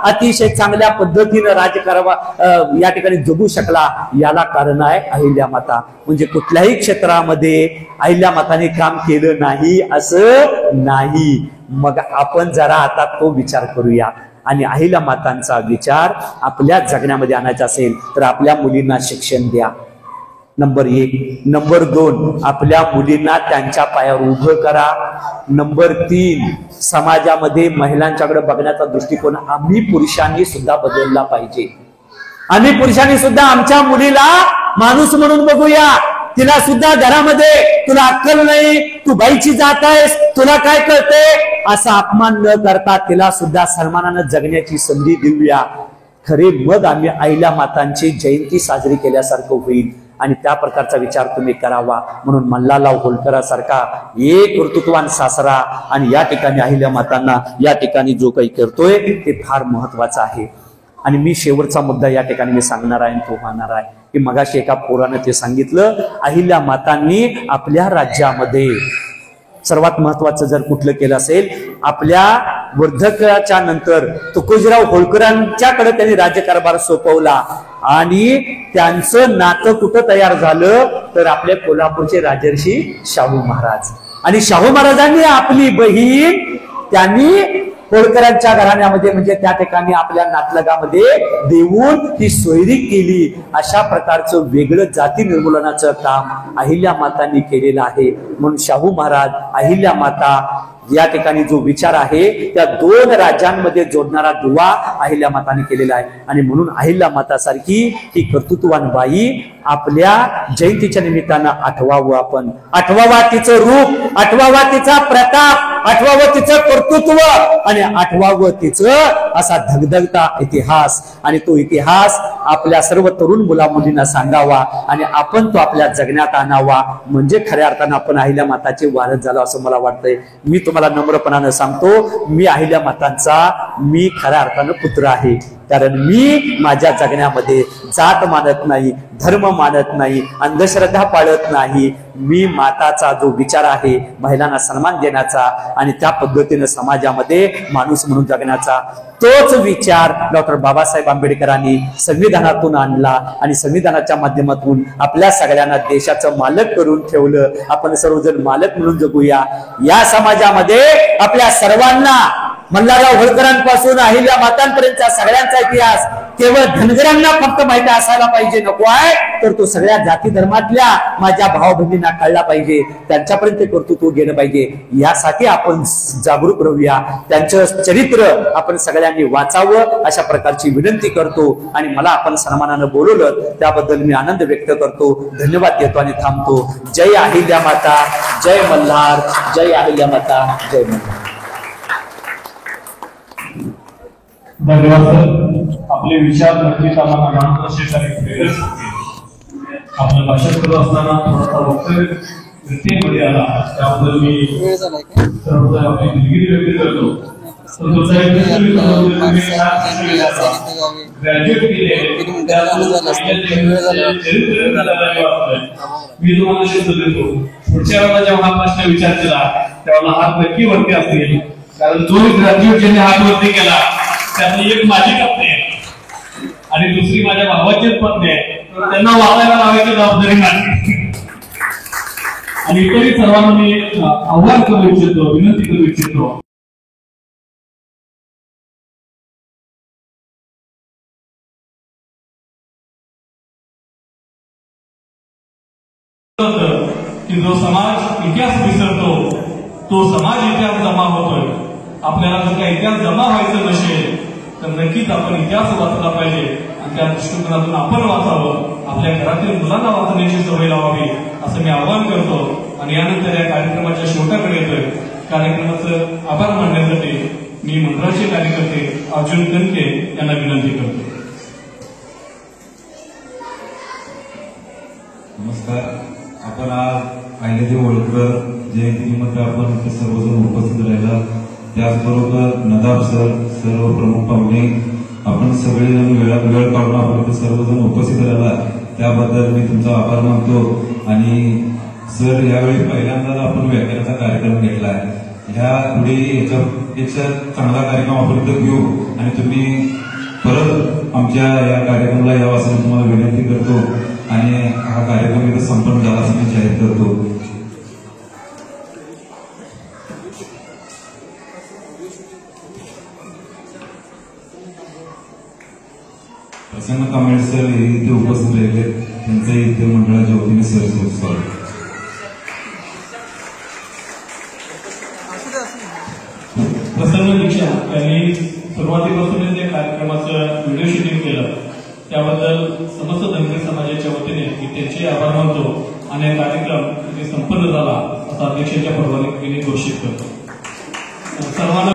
अतिशय चांगल्या पद्धतीनं राज्यकारभार या ठिकाणी जगू शकला. याला कारण आहे अहिल्या माता. म्हणजे कुठल्याही क्षेत्रामध्ये अहिल्या माताने काम केलं नाही असं नाही. मग आपण जरा आता तो विचार करूया आणि अहिल्या मातांचा विचार आपल्या जगण्यामध्ये आणायचा असेल तर आपल्या मुलींना शिक्षण द्या, नंबर 1. नंबर 2, आपल्या मुलींना त्यांच्या पायावर उभं करा. नंबर 3, समाजामध्ये महिलांच्याकडे बघण्याचा दृष्टिकोन आम्ही पुरुषांनी सुद्धा बदलला पाहिजे. आम्ही पुरुषांनी सुद्धा आमच्या मुलीला माणूस म्हणून बघूया. तिला सुद्धा घरामध्ये तुला अक्कल नाही, तू बाईची जात आहेस, तुला काय कळते असा अपमान न करता तिला सुद्धा सन्मानानं जगण्याची संधी देऊया. खरे मग आम्ही अहिल्या मातांची जयंती साजरी केल्यासारखं होईल आणि त्या प्रकारचा विचार तुम्ही करावा म्हणून मल्हारराव होळकरांसारखा एक कर्तृत्ववान सासरा आणि या ठिकाणी अहिल्या मातांना या ठिकाणी जो काही करतोय ते फार महत्वाचं आहे. आणि मी शेवटचा मुद्दा या ठिकाणी मी सांगणार आहे तो होणार आहे की मगाशी एका पोरानं ते सांगितलं, अहिल्या मातांनी आपल्या राज्यामध्ये सर्वात महत्वाचं जर कुठलं केलं असेल, आपल्या वर्धकाच्या नंतर तुकोजीराव होळकरांच्याकडे त्यांनी राज्यकारभार सोपवला आणि त्यांचं नातं कुठं तयार झालं तर आपल्या कोल्हापूरचे राजर्षी शाहू महाराज. आणि शाहू महाराजांनी आपली बहीण त्यांनी होळकरांच्या घराण्यामध्ये म्हणजे त्या ठिकाणी आपल्या नातलगामध्ये देऊन ती सोयरीक केली. अशा प्रकारचं वेगळं जाती निर्मूलनाचं काम अहिल्या मातांनी केलेलं आहे. म्हणून शाहू महाराज, अहिल्या माता या ठिकाणी जो विचार आहे त्या दोन राज्यांमध्ये जोडणारा दुवा अहिल्या माताने केलेला आहे. आणि म्हणून अहिल्या माता सारखी ही कर्तृत्ववान बाई आपल्या जयंतीच्या निमित्तानं आठवावं आपण. आठवावा तिचं रूप, आठवावा तिचा प्रताप, आठवावं तिचं कर्तृत्व आणि आठवावं तिचं असा धगधगता इतिहास. आणि तो इतिहास आपल्या सर्व तरुण मुला मुलींना सांगावा आणि आपण तो आपल्या जगण्यात आणावा. म्हणजे खऱ्या अर्थानं आपण अहिल्या माताचे वारस झालो असं मला वाटतंय. मी तुम्हाला नम्रपणानं सांगतो, मी अहिल्या मातांचा मी खऱ्या अर्थानं पुत्र आहे. कारण मी माझ्या जगण्यामध्ये जात मानत नाही, धर्म मानत नाही, अंधश्रद्धा पाळत नाही. मी माताचा जो विचार आहे महिलांना सन्मान देण्याचा आणि त्या पद्धतीने समाजामध्ये माणूस म्हणून जगण्याचा, तोच विचार डॉक्टर बाबासाहेब आंबेडकरांनी संविधानातून आणला आणि संविधानाच्या माध्यमातून आपल्या सगळ्यांना देशाचं मालक करून ठेवलं. आपण सर्वजण मालक म्हणून जगूया. या समाजामध्ये आपल्या सर्वांना मल्हारराव होळकरांपासून अहिल्या मातांपर्यंतचा सगळ्यांचा इतिहास केवळ धनगरांना फक्त माहिती असायला पाहिजे नको आहे, तर तो सगळ्या जाती धर्मातल्या माझ्या भाव बहिणींना कळला पाहिजे. त्यांच्यापर्यंत कर्तृत्व गेलं पाहिजे. यासाठी आपण जागरूक राहूया. त्यांचं चरित्र आपण सगळ्यांनी वाचावं अशा प्रकारची विनंती करतो. आणि मला आपण सन्मानानं बोलवलं त्याबद्दल मी आनंद व्यक्त करतो. धन्यवाद देतो आणि थांबतो. जय अहिल्या माता, जय मल्हार, जय अहिल्या माता, जय मल्हार. धन्यवाद सर. आपले विचार नक्कीच आम्हाला मार्गदर्शक आणि प्रेरक होते. आपलं भाषण करत असताना थोडासा वक्तव्य व्यक्तीमध्ये आला त्याबद्दल मी सर्वप्रथम आपली दिलगिरी व्यक्त करतो. ग्रॅज्युएट केले मी तुम्हाला शब्द देतो, पुढच्या वेळेला जेव्हा हा प्रश्न विचारलेला तेव्हा हात नक्की वरती असतील. कारण जो ग्रॅज्युएट ज्यांनी हात वरती केला त्यातली एक माझी पत्नी आहे आणि दुसरी माझ्या भावाचीच पत्नी आहे. त्यांना वाचायला लावायची जबाबदारी माझी. आणि इतरही सर्वांना मी आव्हान करू इच्छितो, विनंती करू इच्छितो. की जो समाज इतिहास विसरतो तो समाज इतिहास जमा होतोय. आपल्याला जर काही इतिहास जमा व्हायचं नसेल तर नक्कीच आपण इतिहास वाचला पाहिजे आणि त्या दृष्टिकोनातून आपण वाचावं. आपल्या घरातील मुलांना वाचण्याची सवय लावावी असं मी आवाहन करतो. आणि यानंतर या कार्यक्रमाच्या शेवटाकडे येतोय. कार्यक्रमाचं आभार मानण्यासाठी मी मंडळाचे कार्यकर्ते अर्जुन कनके यांना विनंती करतो. नमस्कार. आपण आज अहिल्यादेवी होळकर जयंतीनिमित्त आपण इथे सर्वजण उपस्थित राहिला. त्याचबरोबर नदाब सर, सर्व प्रमुख पाहुणे, आपण सगळेजण वेळ काढून आपण इथे सर्वजण उपस्थित राहिला त्याबद्दल मी तुमचा आभार मानतो. आणि सर यावेळी पहिल्यांदाच आपण व्याख्यानाचा कार्यक्रम घेतला आहे. ह्या पुढे याच्यापेक्षा चांगला कार्यक्रम आपण इथं घेऊ आणि तुम्ही परत आमच्या या कार्यक्रमाला यावं असं मी तुम्हाला विनंती करतो. आणि हा कार्यक्रम इथं संपन्न झाला असं मी जाहीर करतो. प्रसन्न कांबळे सर हे इथे उपस्थित राहिले, त्यांचंही इथे मंडळाच्या वतीने सहर्ष स्वागत. प्रसन्न दीक्षित यांनी सुरुवातीपासूनच या कार्यक्रमाचं व्हिडिओ शूटिंग केलं त्याबद्दल समस्त धनगर समाजाच्या वतीने मी त्यांचे आभार मानतो. आणि हा कार्यक्रम इथे संपन्न झाला असा अध्यक्षाच्या परवानगीने घोषित करतो. सर्वांना